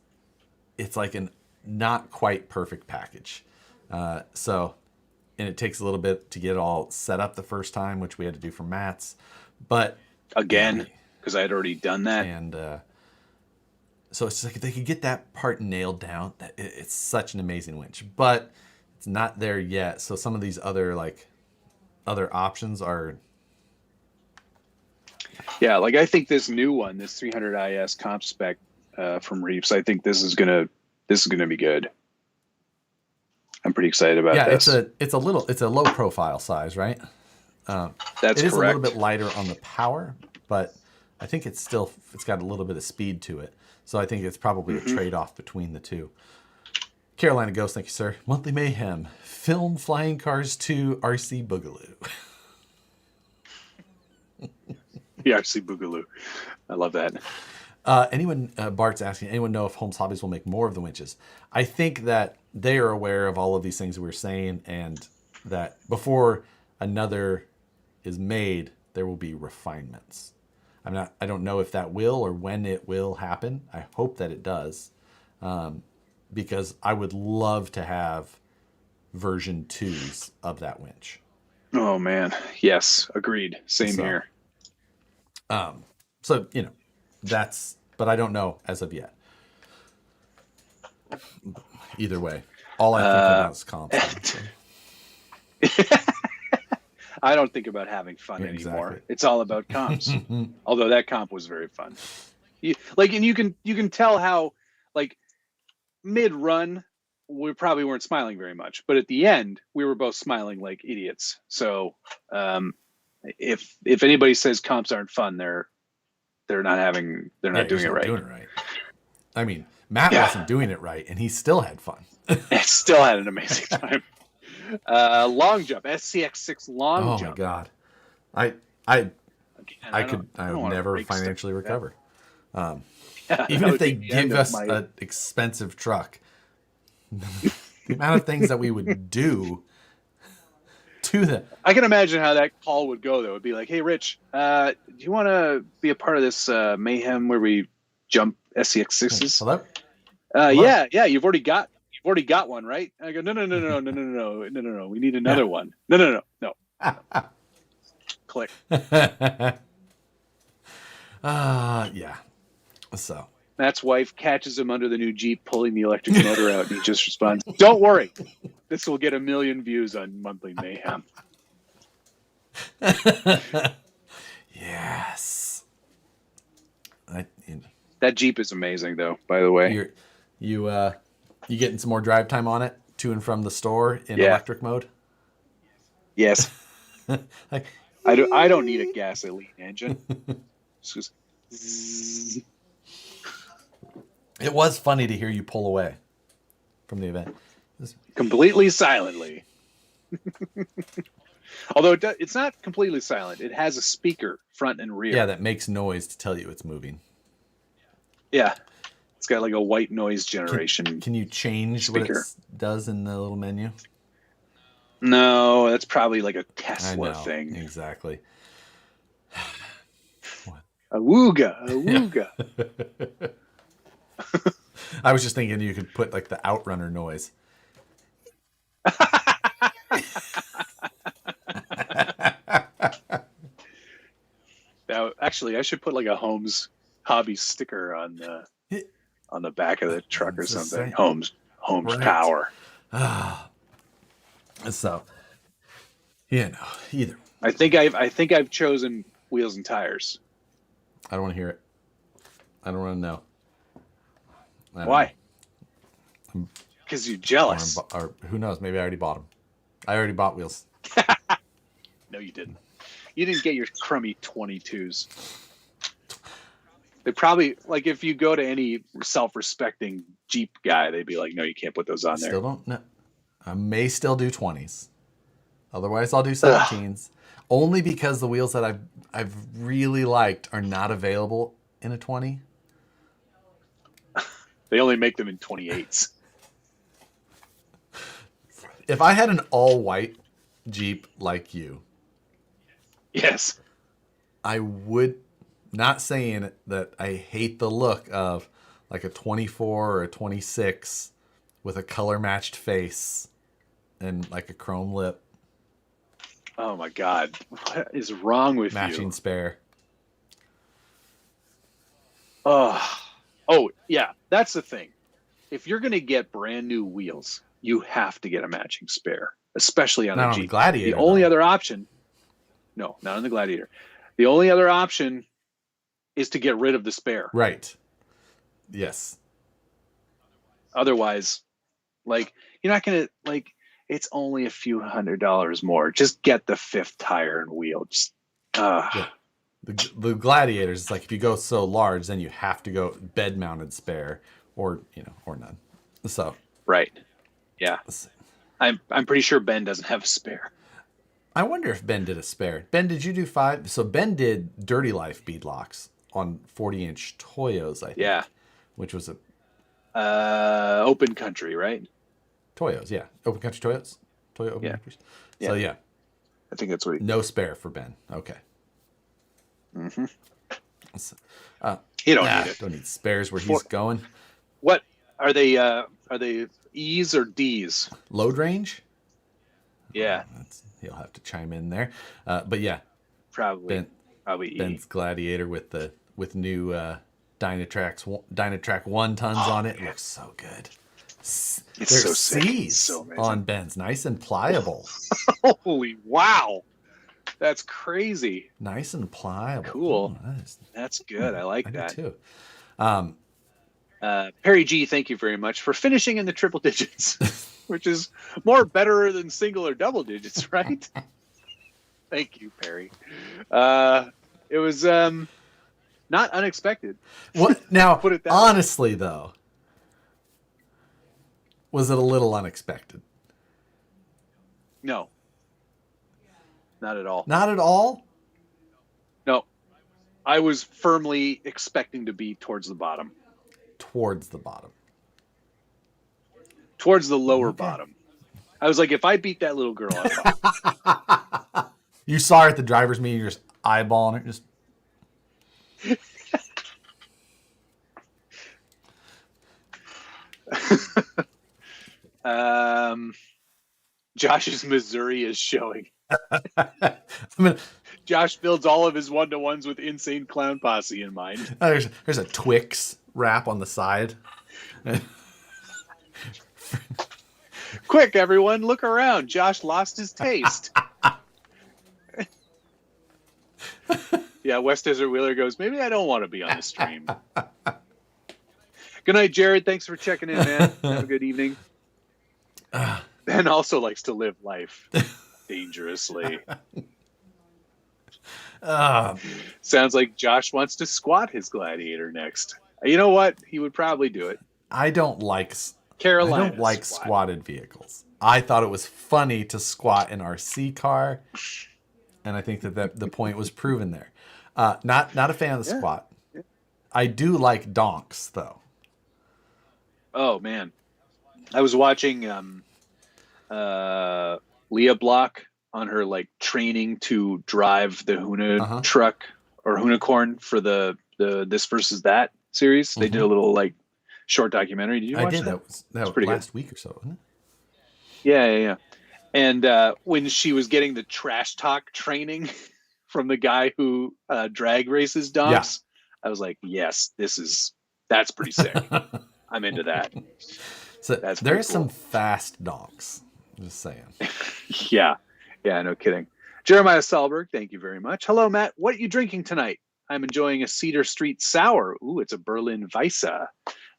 like an not quite perfect package. And it takes a little bit to get it all set up the first time, which we had to do for Matt's. But again, because I had already done that, and so it's just like if they could get that part nailed down, it's such an amazing winch. But it's not there yet. So some of these other options are. Yeah, like I think this new one, this 300 IS comp spec from Reefs, I think this is gonna be good. I'm pretty excited about this. Yeah, it's a low profile size, right? That's correct. It is correct. a little bit lighter on the power, but I think it's got a little bit of speed to it. So I think it's probably a trade-off between the two. Carolina Ghost, thank you, sir. Monthly Mayhem. Film Flying Cars 2 RC Boogaloo. The RC Boogaloo. I love that. Bart's asking, anyone know if Holmes Hobbies will make more of the winches? I think that they are aware of all of these things we're saying, and that before another is made, there will be refinements. I don't know if that will or when it will happen. I hope that it does, because I would love to have version 2s of that winch. Oh man, yes, agreed. Same here. So but I don't know as of yet. Either way, all I think about is comps. I don't think about having fun anymore. It's all about comps. Although that comp was very fun. You can tell how, like, mid-run we probably weren't smiling very much, but at the end we were both smiling like idiots. So if anybody says comps aren't fun, they're not doing it right. Doing it right. I mean, Matt wasn't doing it right, and he still had fun. Still had an amazing time. Long jump, SCX6 long jump. Oh my god, I would never financially recover. Even if they give us an expensive truck, the amount of things that we would do to them. I can imagine how that call would go, though. It would be like, hey, Rich, do you want to be a part of this mayhem where we jump SCX6s? Hello? Yeah. You've already got one, right? I go, no. We need another one. No. Click. Yeah. So Matt's wife catches him under the new Jeep, pulling the electric motor out, and he just responds, "Don't worry, this will get 1 million views on Monthly Mayhem." Yes. That Jeep is amazing, though. By the way, you getting some more drive time on it to and from the store in electric mode? Yes. Like, I don't need a gasoline engine. Just, it was funny to hear you pull away from the event. Completely silently. Although it's not completely silent. It has a speaker front and rear. Yeah, that makes noise to tell you it's moving. Yeah. It's got like a white noise generation. Can you change speaker. what it does in the little menu? No, that's probably like a Tesla thing. Exactly. Awooga. I was just thinking you could put like the outrunner noise. Now, actually, I should put like a Holmes Hobby sticker on the back of the truck or something. Holmes right. Power. So, either. I think I've chosen wheels and tires. I don't want to hear it. I don't want to know. Why? Because you're jealous. Or who knows? Maybe I already bought them. I already bought wheels. No, you didn't. You didn't get your crummy 22s. They probably, like, if you go to any self-respecting Jeep guy, they'd be like, no, you can't put those on there. Still don't know. I may still do 20s. Otherwise, I'll do 17s. Only because the wheels that I've really liked are not available in a 20. They only make them in 28s. If I had an all-white Jeep like you, yes, I would, not saying that I hate the look of like a 24 or a 26 with a color-matched face and like a chrome lip. Oh my God. What is wrong with matching spare. Oh, yeah. That's the thing. If you're going to get brand new wheels, you have to get a matching spare, especially on a Jeep. The Gladiator. The only other option, no, not on the Gladiator. The only other option is to get rid of the spare. Right. Yes. Otherwise, like, you're not going to, like, it's only a few $100 more. Just get the 5th tire and wheel. Just, yeah. The Gladiators, it's like if you go so large, then you have to go bed mounted spare, or none. So right, yeah. I'm pretty sure Ben doesn't have a spare. I wonder if Ben did a spare. Ben, did you do 5? So Ben did Dirty Life beadlocks on 40-inch Toyos, I think. Yeah. Which was a open country, right? Toyos, yeah. Open country Toyos? Toyo open countries? So yeah. I think that's what no spare for Ben. Okay. Mm-hmm. You don't need it. Don't need spares where he's going. What are they? Are they E's or D's? Load range? Yeah. He'll have to chime in there. But yeah. Probably E. Ben's Gladiator with new Dynatrack 1 tons on it. It looks so good. It's There's so sick. It's C's so amazing. on bends. Nice and pliable. Holy wow. That's crazy. Nice and pliable. Cool. Oh, That's good. I like that. too. Perry G, thank you very much for finishing in the triple digits, which is more better than single or double digits, right? Thank you, Perry. It was not unexpected. What now? Put it that honestly, though, was it a little unexpected? No, not at all. Not at all. No, I was firmly expecting to be towards the bottom. Towards the bottom. Towards the lower bottom. I was like, if I beat that little girl, I'm You saw her at the driver's meeting, you're just eyeballing her. Josh's Missouri is showing. I mean, Josh builds all of his one-to-ones with Insane Clown Posse in mind. there's a Twix wrap on the side. Quick, everyone, look around. Josh lost his taste. Yeah, West Desert Wheeler goes, maybe I don't want to be on the stream. Good night, Jared. Thanks for checking in, man. Have a good evening. Ben also likes to live life dangerously. Sounds like Josh wants to squat his Gladiator next. You know what? He would probably do it. I don't like squatted vehicles. I thought it was funny to squat an RC car, and I think that the point was proven there. Not a fan of the squat. Yeah. I do like donks, though. Oh man, I was watching Leah Block on her like training to drive the Huna truck or Hunicorn for the This Versus That series. They did a little like short documentary. Did you watch that? That was pretty last week or so, wasn't it? Yeah. And when she was getting the trash talk training from the guy who drag races donks, I was like, yes, that's pretty sick. I'm into that. So there's some fast donks. Just saying. Yeah, no kidding. Jeremiah Salberg, thank you very much. Hello, Matt. What are you drinking tonight? I'm enjoying a Cedar Street Sour. Ooh, it's a Berlin Weisse.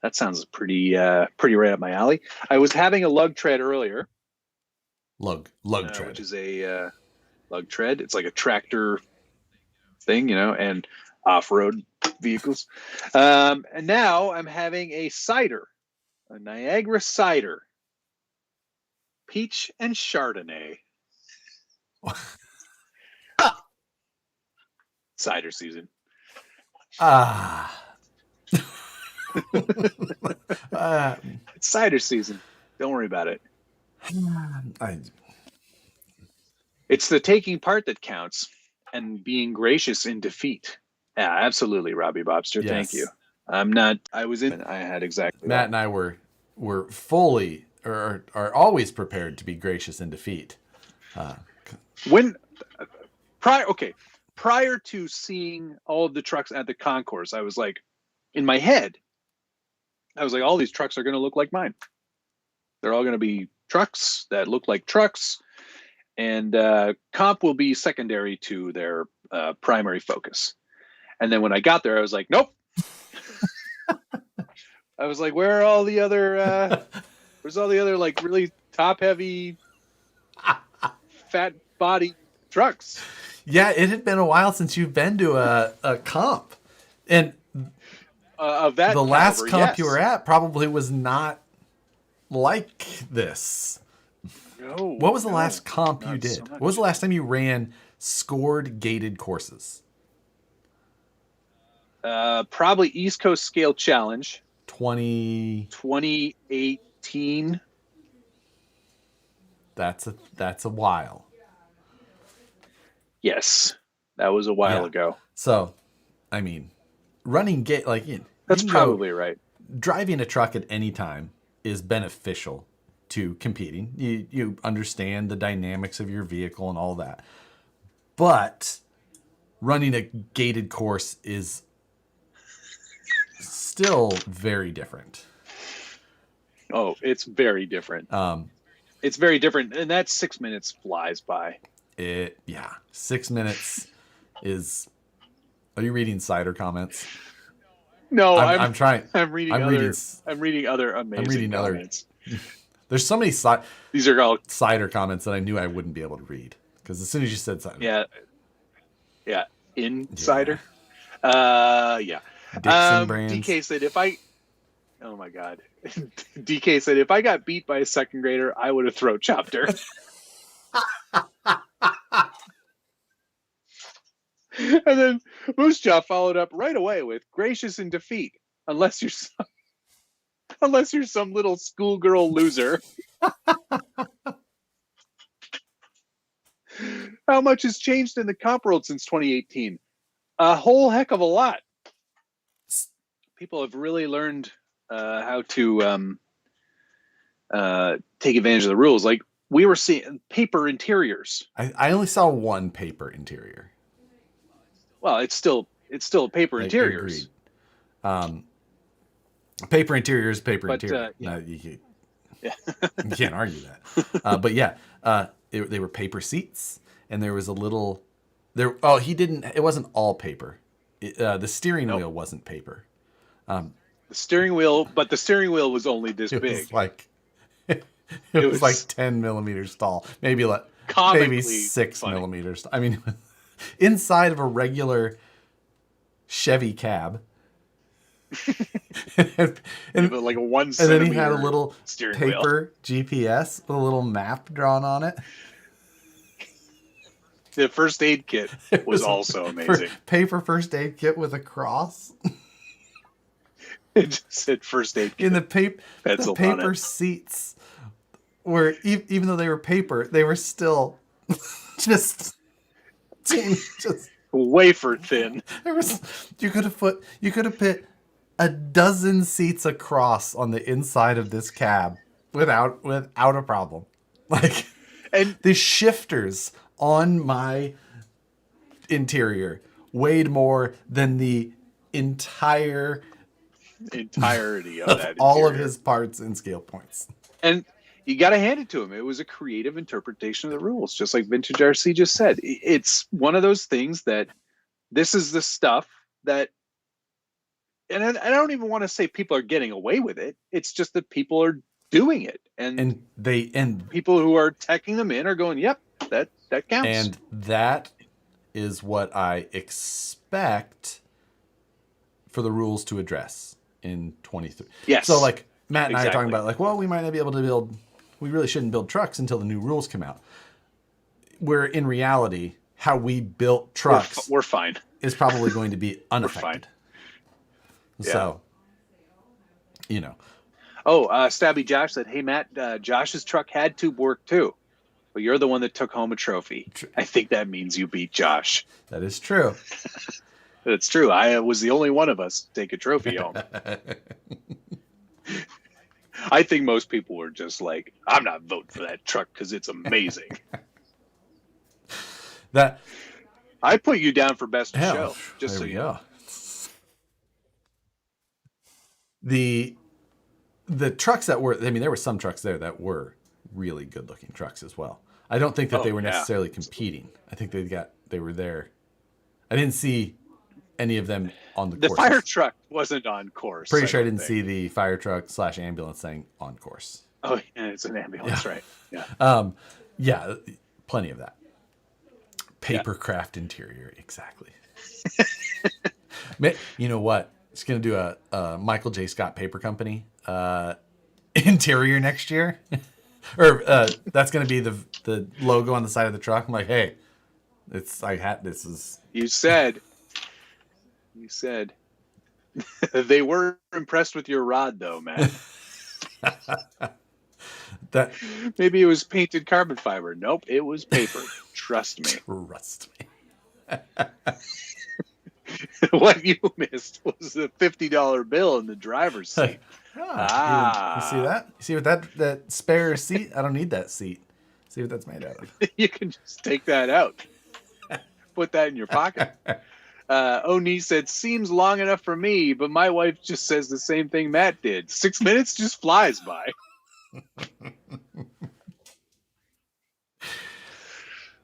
That sounds pretty right up my alley. I was having a lug tread earlier. Lug tread, which is a lug tread. It's like a tractor thing, and off-road vehicles. And now I'm having a cider, a Niagara cider, peach and Chardonnay. Cider season. It's cider season. Don't worry about it. It's the taking part that counts and being gracious in defeat. Yeah, absolutely, Robbie Bobster. Yes. Thank you. I had exactly Matt that. And I were fully or are always prepared to be gracious in defeat. Prior to seeing all of the trucks at the concourse, I was like, in my head, I was like, all these trucks are going to look like mine. They're all going to be trucks that look like trucks, and comp will be secondary to their primary focus. And then when I got there, I was like, nope. I was like, where are all the other where's all the other like really top heavy fat body trucks? Yeah, it had been a while since you've been to a comp. And of that the last caliber, comp yes. you were at probably was not like this. No. What was the last comp you did? So what was the last time you ran scored gated courses? Probably East Coast Scale Challenge. 2018. That's a while. Yes, that was a while ago. So, I mean, running gate that's probably right. Driving a truck at any time is beneficial to competing. You understand the dynamics of your vehicle and all that. But running a gated course is still very different. Oh, it's very different. It's very different, and that 6 minutes flies by. 6 minutes is. Are you reading cider comments? No, I'm trying. I'm reading other amazing comments. There's so many These are all cider comments that I knew I wouldn't be able to read because as soon as you said cider, insider. Yeah. Dixon brands. DK said oh my god. DK said if I got beat by a second grader, I would have throat chopped her. And then Moose Jaw followed up right away with gracious in defeat, unless you're some little schoolgirl loser. How much has changed in the comp world since 2018? A whole heck of a lot. People have really learned how to take advantage of the rules. Like we were seeing paper interiors. I only saw one paper interior. Well, it's still paper interiors. Paper interiors, paper But, interior. yeah. No, you can't argue that. But yeah, they were paper seats, and there was a little. It wasn't all paper. The steering wheel wasn't paper. The steering wheel was only this big. Was like it was like 10 millimeters tall, maybe 6 funny. millimeters. I mean, inside of a regular Chevy cab. and like a 1 and centimeter then he had a little steering paper wheel. GPS with a little map drawn on it. The first aid kit was also amazing. Paper first aid kit with a cross. It just said first aid kit. In the paper it. seats were, even though they were paper, they were still just wafer thin. You could have put a dozen seats across on the inside of this cab without a problem. Like, and the shifters on my interior weighed more than the entirety of that all all of his parts and scale points. And you got to hand it to him. It was a creative interpretation of the rules, just like Vintage RC just said. It's one of those things that this is the stuff that, and I don't even want to say people are getting away with it. It's just that people are doing it, and people who are teching them in are going, "Yep, that counts." And that is what I expect for the rules to address in 23. Yes. So like Matt and I are Exactly. talking about, like, well, we might not be able to build. We really shouldn't build trucks until the new rules come out. Where in reality, how we built trucks we're fine. is probably going to be unaffected. Yeah. So, Oh, Stabby Josh said, "Hey Matt, Josh's truck had tube work too, but you're the one that took home a trophy. I think that means you beat Josh." That is true. It's true. I was the only one of us to take a trophy home. I think most people were just like, "I'm not voting for that truck because it's amazing." I put you down for best of show, just so you know. The trucks that were, there were some trucks there that were really good looking trucks as well. I don't think that they were necessarily competing. I think they were there. I didn't see any of them on the course. The fire truck wasn't on course. Pretty sure I didn't see the fire truck / ambulance thing on course. Oh, yeah, it's an ambulance, right? Yeah. Plenty of that. Papercraft interior, exactly. You know what? It's going to do a Michael J. Scott Paper Company interior next year. Or that's going to be the logo on the side of the truck. I'm like, hey, this is... You said they were impressed with your rod, though, man. That maybe it was painted carbon fiber. Nope, it was paper. Trust me. Trust me. What you missed was the $50 bill in the driver's seat. You see that? You see what that spare seat? I don't need that seat. See what that's made out of. You can just take that out. Put that in your pocket. Oni said, seems long enough for me, but my wife just says the same thing Matt did. 6 minutes just flies by.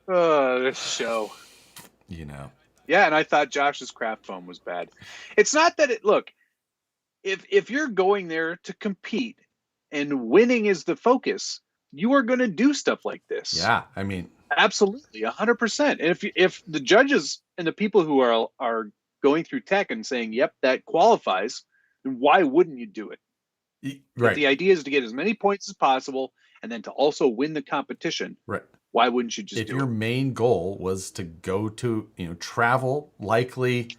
This show. You know. Yeah, and I thought Josh's craft foam was bad. It's not that it, look, if you're going there to compete and winning is the focus, you are going to do stuff like this. Yeah, I mean, absolutely, 100%. And if the judges and the people who are going through tech and saying, "Yep, that qualifies," then why wouldn't you do it? Right. If the idea is to get as many points as possible and then to also win the competition. Right. Why wouldn't you just if do your it? main goal was to go to, travel likely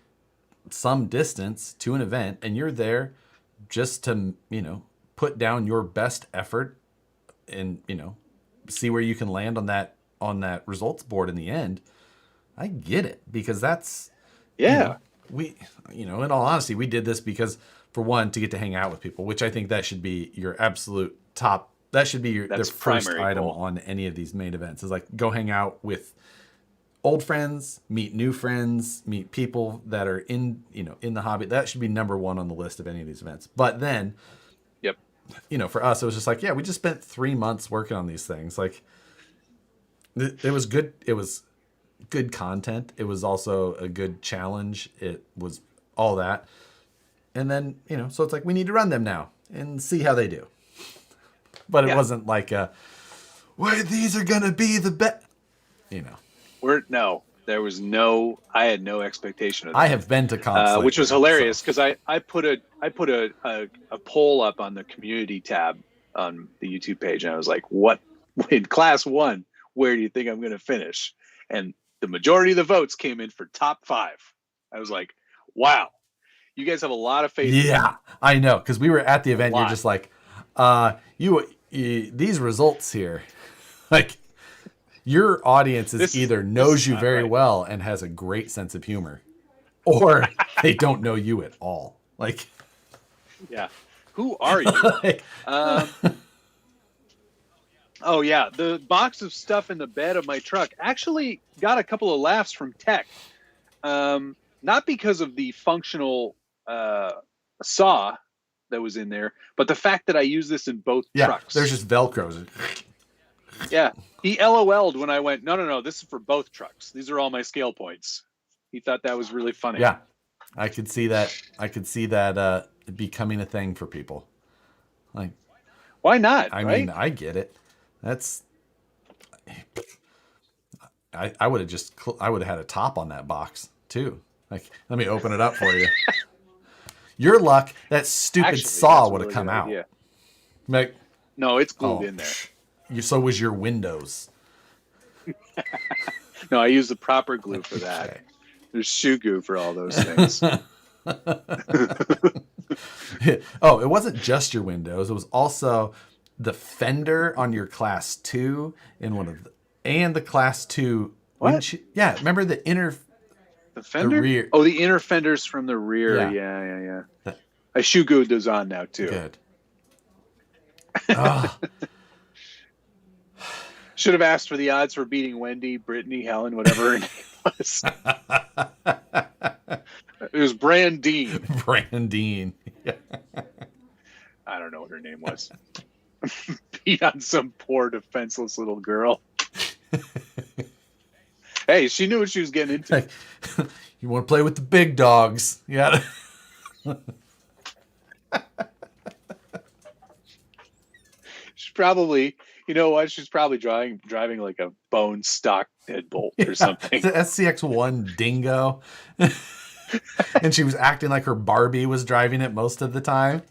some distance to an event, and you're there just to, put down your best effort and, see where you can land on that results board in the end, I get it, because that's, we, in all honesty, we did this because, for one, to get to hang out with people, which I think that should be your absolute top. That should be their first item on any of these main events, is like, go hang out with old friends, meet new friends, meet people that are in the hobby. That should be number one on the list of any of these events. But then, for us, it was just like, we just spent 3 months working on these things. Like, it was good. It was good content. It was also a good challenge. It was all that. And then, so it's like, we need to run them now and see how they do. But it wasn't like, these are going to be the best, There was I had no expectation of that. I have been to comps which was hilarious, because I put a poll up on the community tab on the YouTube page, and I was like, what, in class 1, where do you think I'm going to finish? And the majority of the votes came in for top 5. I was like, wow, you guys have a lot of faith. Yeah, I know, because we were at the event. You're just like, these results here, like, your audience either knows you very well and has a great sense of humor, or they don't know you at all. Like, who are you? Oh yeah, the box of stuff in the bed of my truck actually got a couple of laughs from tech. Not because of the functional saw that was in there, but the fact that I use this in both trucks. There's just Velcros. Yeah, he LOL'd when I went, no, this is for both trucks. These are all my scale points. He thought that was really funny. Yeah, I could see that becoming a thing for people. Like, why not? I mean, I get it. That's, I would have had a top on that box too. Like, let me open it up for you. Your luck, that stupid saw would have come out. Like, no, it's glued in there. So was your windows. No, I used the proper glue for that. Okay. There's shoe goo for all those things. Oh, it wasn't just your windows. It was also the fender on your class 2 and the class 2. What? Remember the inner... The fender? The rear. Oh, the inner fenders from the rear. Yeah. I shoe glued those on now, too. Good. Should have asked for the odds for beating Wendy, Brittany, Helen, whatever her name was. It was Brandine. Brandine. I don't know what her name was. Beat on some poor defenseless little girl. Hey, she knew what she was getting into. Like, you want to play with the big dogs. Yeah. She's probably, she's probably driving like a bone stock deadbolt or something. The SCX-1 Dingo. And she was acting like her Barbie was driving it most of the time.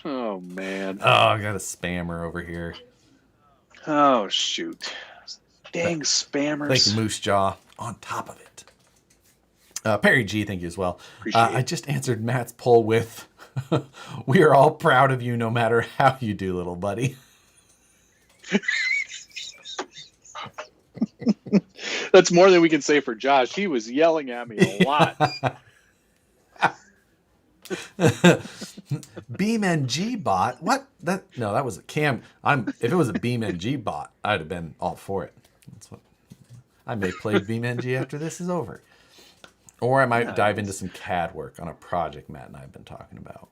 Oh, man. Oh, I got a spammer over here. Oh, shoot. Dang spammers. Thank you, Moose Jaw. On top of it. Perry G, thank you as well. I just answered Matt's poll with, we are all proud of you no matter how you do, little buddy. That's more than we can say for Josh. He was yelling at me a lot. BeamNG bot? What? That was a cam. If it was a BeamNG bot, I'd have been all for it. That's what I may play BeamNG after this is over. Or I might dive into some CAD work on a project Matt and I have been talking about.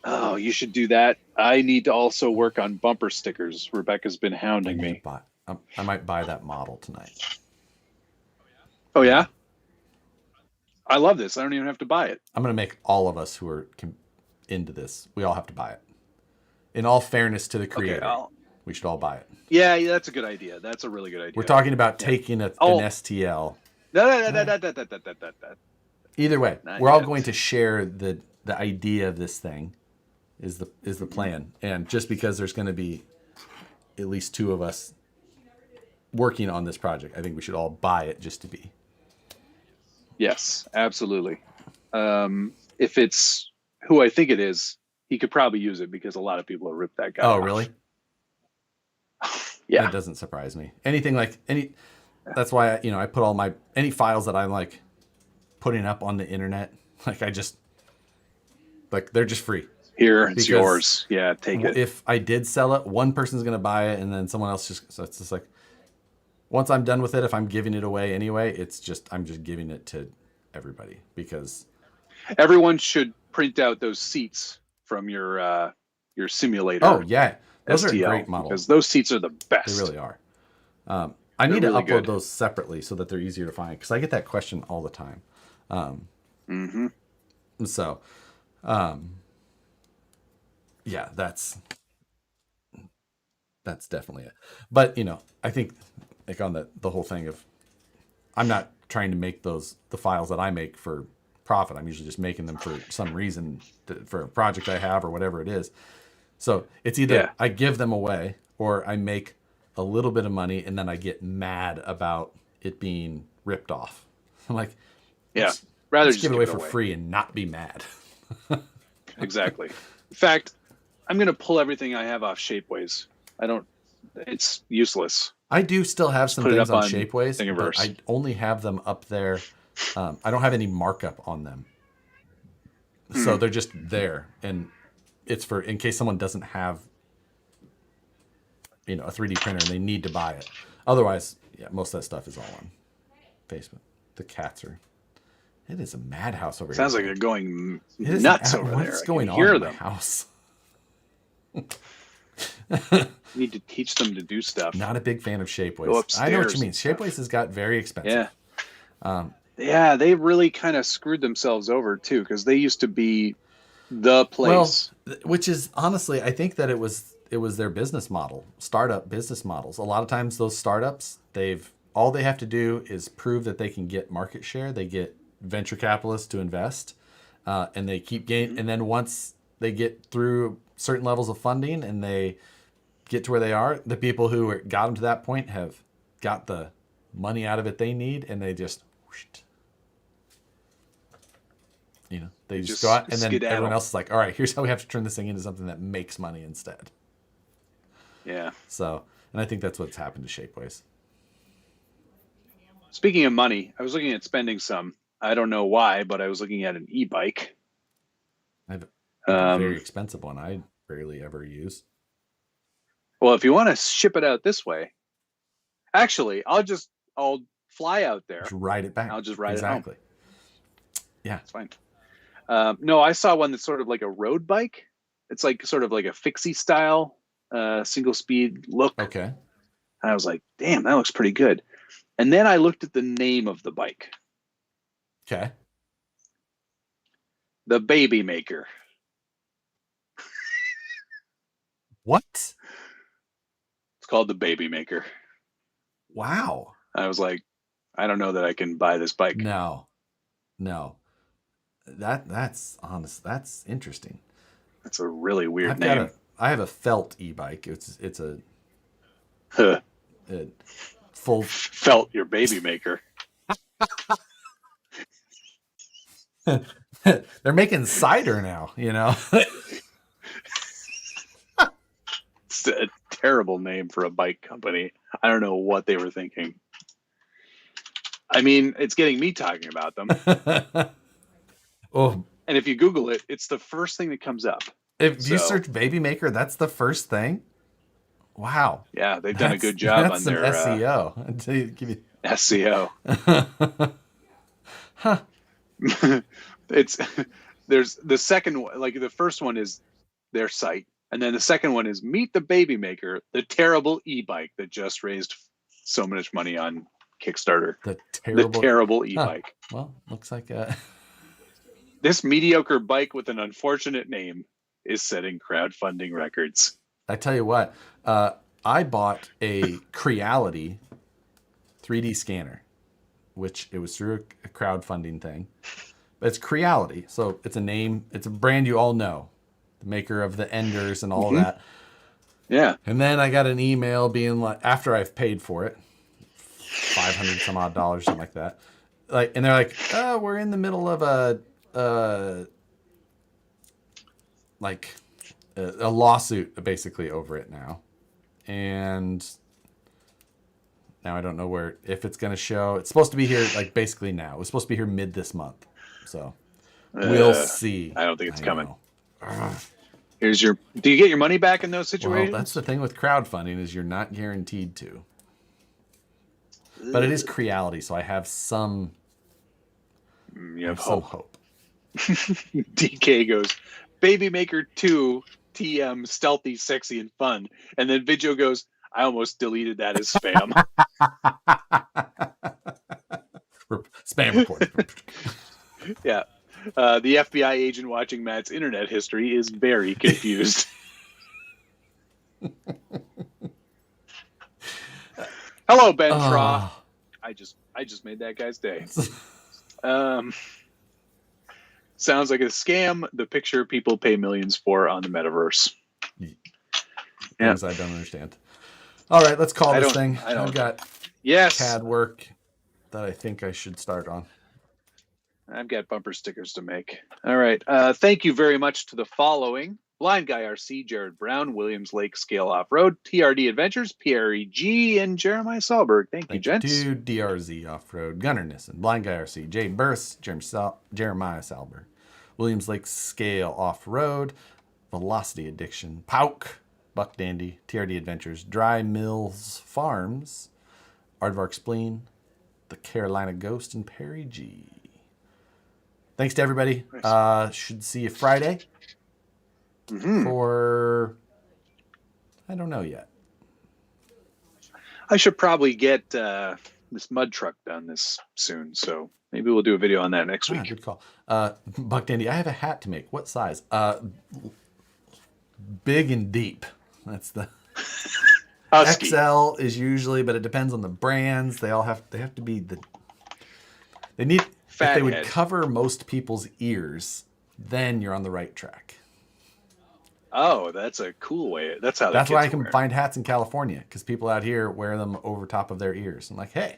Oh, you should do that. I need to also work on bumper stickers. Rebecca's been hounding me. I might buy that model tonight. Oh, yeah? I love this. I don't even have to buy it. I'm going to make all of us who are into this, we all have to buy it. In all fairness to the creator, we should all buy it. Yeah, that's a good idea. That's a really good idea. We're talking about taking an STL. No. Either way, we're all going to share the idea of this thing is the plan. And just because there's going to be at least 2 of us working on this project, I think we should all buy it just to be. Yes, absolutely. If it's who I think it is, he could probably use it because a lot of people have ripped that guy off. Really? Yeah. That doesn't surprise me. That's why I put all any files that I'm like putting up on the internet, they're just free. Here, it's yours. Yeah, take it. If I did sell it, one person's going to buy it and then someone else so it's just like, once I'm done with it, if I'm giving it away anyway, I'm just giving it to everybody because everyone should print out those seats from your simulator. Oh yeah, those STL, are great models because those seats are the best. They really are. I need to upload those separately so that they're easier to find because I get that question all the time. So, yeah, that's definitely it. But I think like on the whole thing of, I'm not trying to make the files that I make for profit. I'm usually just making them for some reason, for a project I have or whatever it is. So it's either I give them away or I make a little bit of money and then I get mad about it being ripped off. I'm like, rather just give it away for free and not be mad. Exactly. In fact, I'm going to pull everything I have off Shapeways. It's useless. I do still have some things on Shapeways, but I only have them up there. I don't have any markup on them. So they're just there. And it's for in case someone doesn't have a 3D printer and they need to buy it. Otherwise, most of that stuff is all on Facebook. The cats it is a madhouse over here. Sounds like they're going nuts over there. What's going on in the house? You need to teach them to do stuff. Not a big fan of Shapeways. Go upstairs. I know what you mean. Shapeways has got very expensive. Yeah. They really kind of screwed themselves over too, because they used to be the place. Well, which is honestly, I think that it was their business model, startup business models. A lot of times those startups, all they have to do is prove that they can get market share. They get venture capitalists to invest, and they keep gaining. And then once they get through certain levels of funding and they get to where they are, the people who got them to that point have got the money out of it they need, and they just, they just go out, and then everyone else is like, all right, here's how we have to turn this thing into something that makes money instead. Yeah. So, and I think that's what's happened to Shapeways. Speaking of money, I was looking at spending some. I don't know why, but I was looking at an e-bike. I have a very expensive one I rarely ever use. Well, if you want to ship it out this way, actually, I'll fly out there. Just ride it back. I'll just ride it home. Yeah. It's fine. No, I saw one that's sort of like a road bike. It's like sort of like a fixie style, single speed look. Okay. And I was like, damn, that looks pretty good. And then I looked at the name of the bike. Okay. The Baby Maker. What? It's called the Baby Maker. Wow. I was like, I don't know that I can buy this bike. No. That's honest. That's interesting. That's a really weird name. I have a felt e-bike. It's a full felt your Baby Maker. They're making cider now, It's a terrible name for a bike company. I don't know what they were thinking. I mean, it's getting me talking about them. Oh, And if you Google it, it's the first thing that comes up. If you search baby maker, that's the first thing. Wow. Yeah, they've done a good job on some their SEO. Until you give you... SEO. Huh. There's the second one, like the first one is their site, and then the second one is Meet the Baby Maker, the terrible e-bike that just raised so much money on Kickstarter. The terrible e-bike. Huh. Well, looks like this mediocre bike with an unfortunate name is setting crowdfunding records. I tell you what, I bought a Creality 3D scanner, which it was through a crowdfunding thing. But it's Creality, so it's a name, it's a brand you all know, the maker of the Enders and all that. Yeah. And then I got an email being like, after I've paid for it, $500 some odd, something like that. Like, and they're like, "Oh, we're in the middle of a lawsuit basically over it now, and now I don't know if it's going to show. It's supposed to be here like basically now. It was supposed to be here mid this month, so we'll see. I don't think it's coming. Do you get your money back in those situations? Well, that's the thing with crowdfunding is you're not guaranteed to. But it is Creality, so I have some. You have some hope. DK goes, Baby Maker 2 TM stealthy, sexy, and fun, and then Video goes, I almost deleted that as spam. Spam report. Yeah. The FBI agent watching Matt's internet history is very confused. Hello, Ben Tra. I just made that guy's day. Sounds like a scam. The picture people pay millions for on the metaverse. Things I don't understand. All right, let's call this thing. I've got CAD work that I think I should start on. I've got bumper stickers to make. All right. Thank you very much to the following: Blind Guy RC, Jared Brown, Williams Lake Scale Off-Road, TRD Adventures, PREG, and Jeremiah Solberg. Thank you, gents. To DRZ Off-Road, Gunnar Nissen, Blind Guy RC, Jay Burse, Jeremiah Salberg, Williams Lake Scale Off-Road, Velocity Addiction, Pauk, Buck Dandy, TRD Adventures, Dry Mills Farms, Aardvark Spleen, The Carolina Ghost, and Perry G. Thanks to everybody. Nice. Should see you Friday for, I don't know yet. I should probably get this mud truck done this soon, so maybe we'll do a video on that next week. Good call. Buck Dandy, I have a hat to make. What size? Big and deep. That's the Husky. XL is usually, but it depends on the brands. They have to be they need. Fat if they would head. cover most people's ears, then you're on the right track. Oh, that's a cool way. That's how. That's why I can find hats in California, because people out here wear them over top of their ears. I'm like, hey,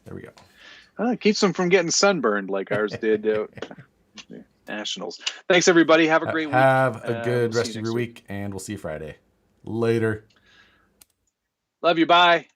there we go. It keeps them from getting sunburned like ours did. Nationals. Thanks, everybody. Have a great week. Have a good rest of your week, and we'll see you Friday. Later. Love you. Bye.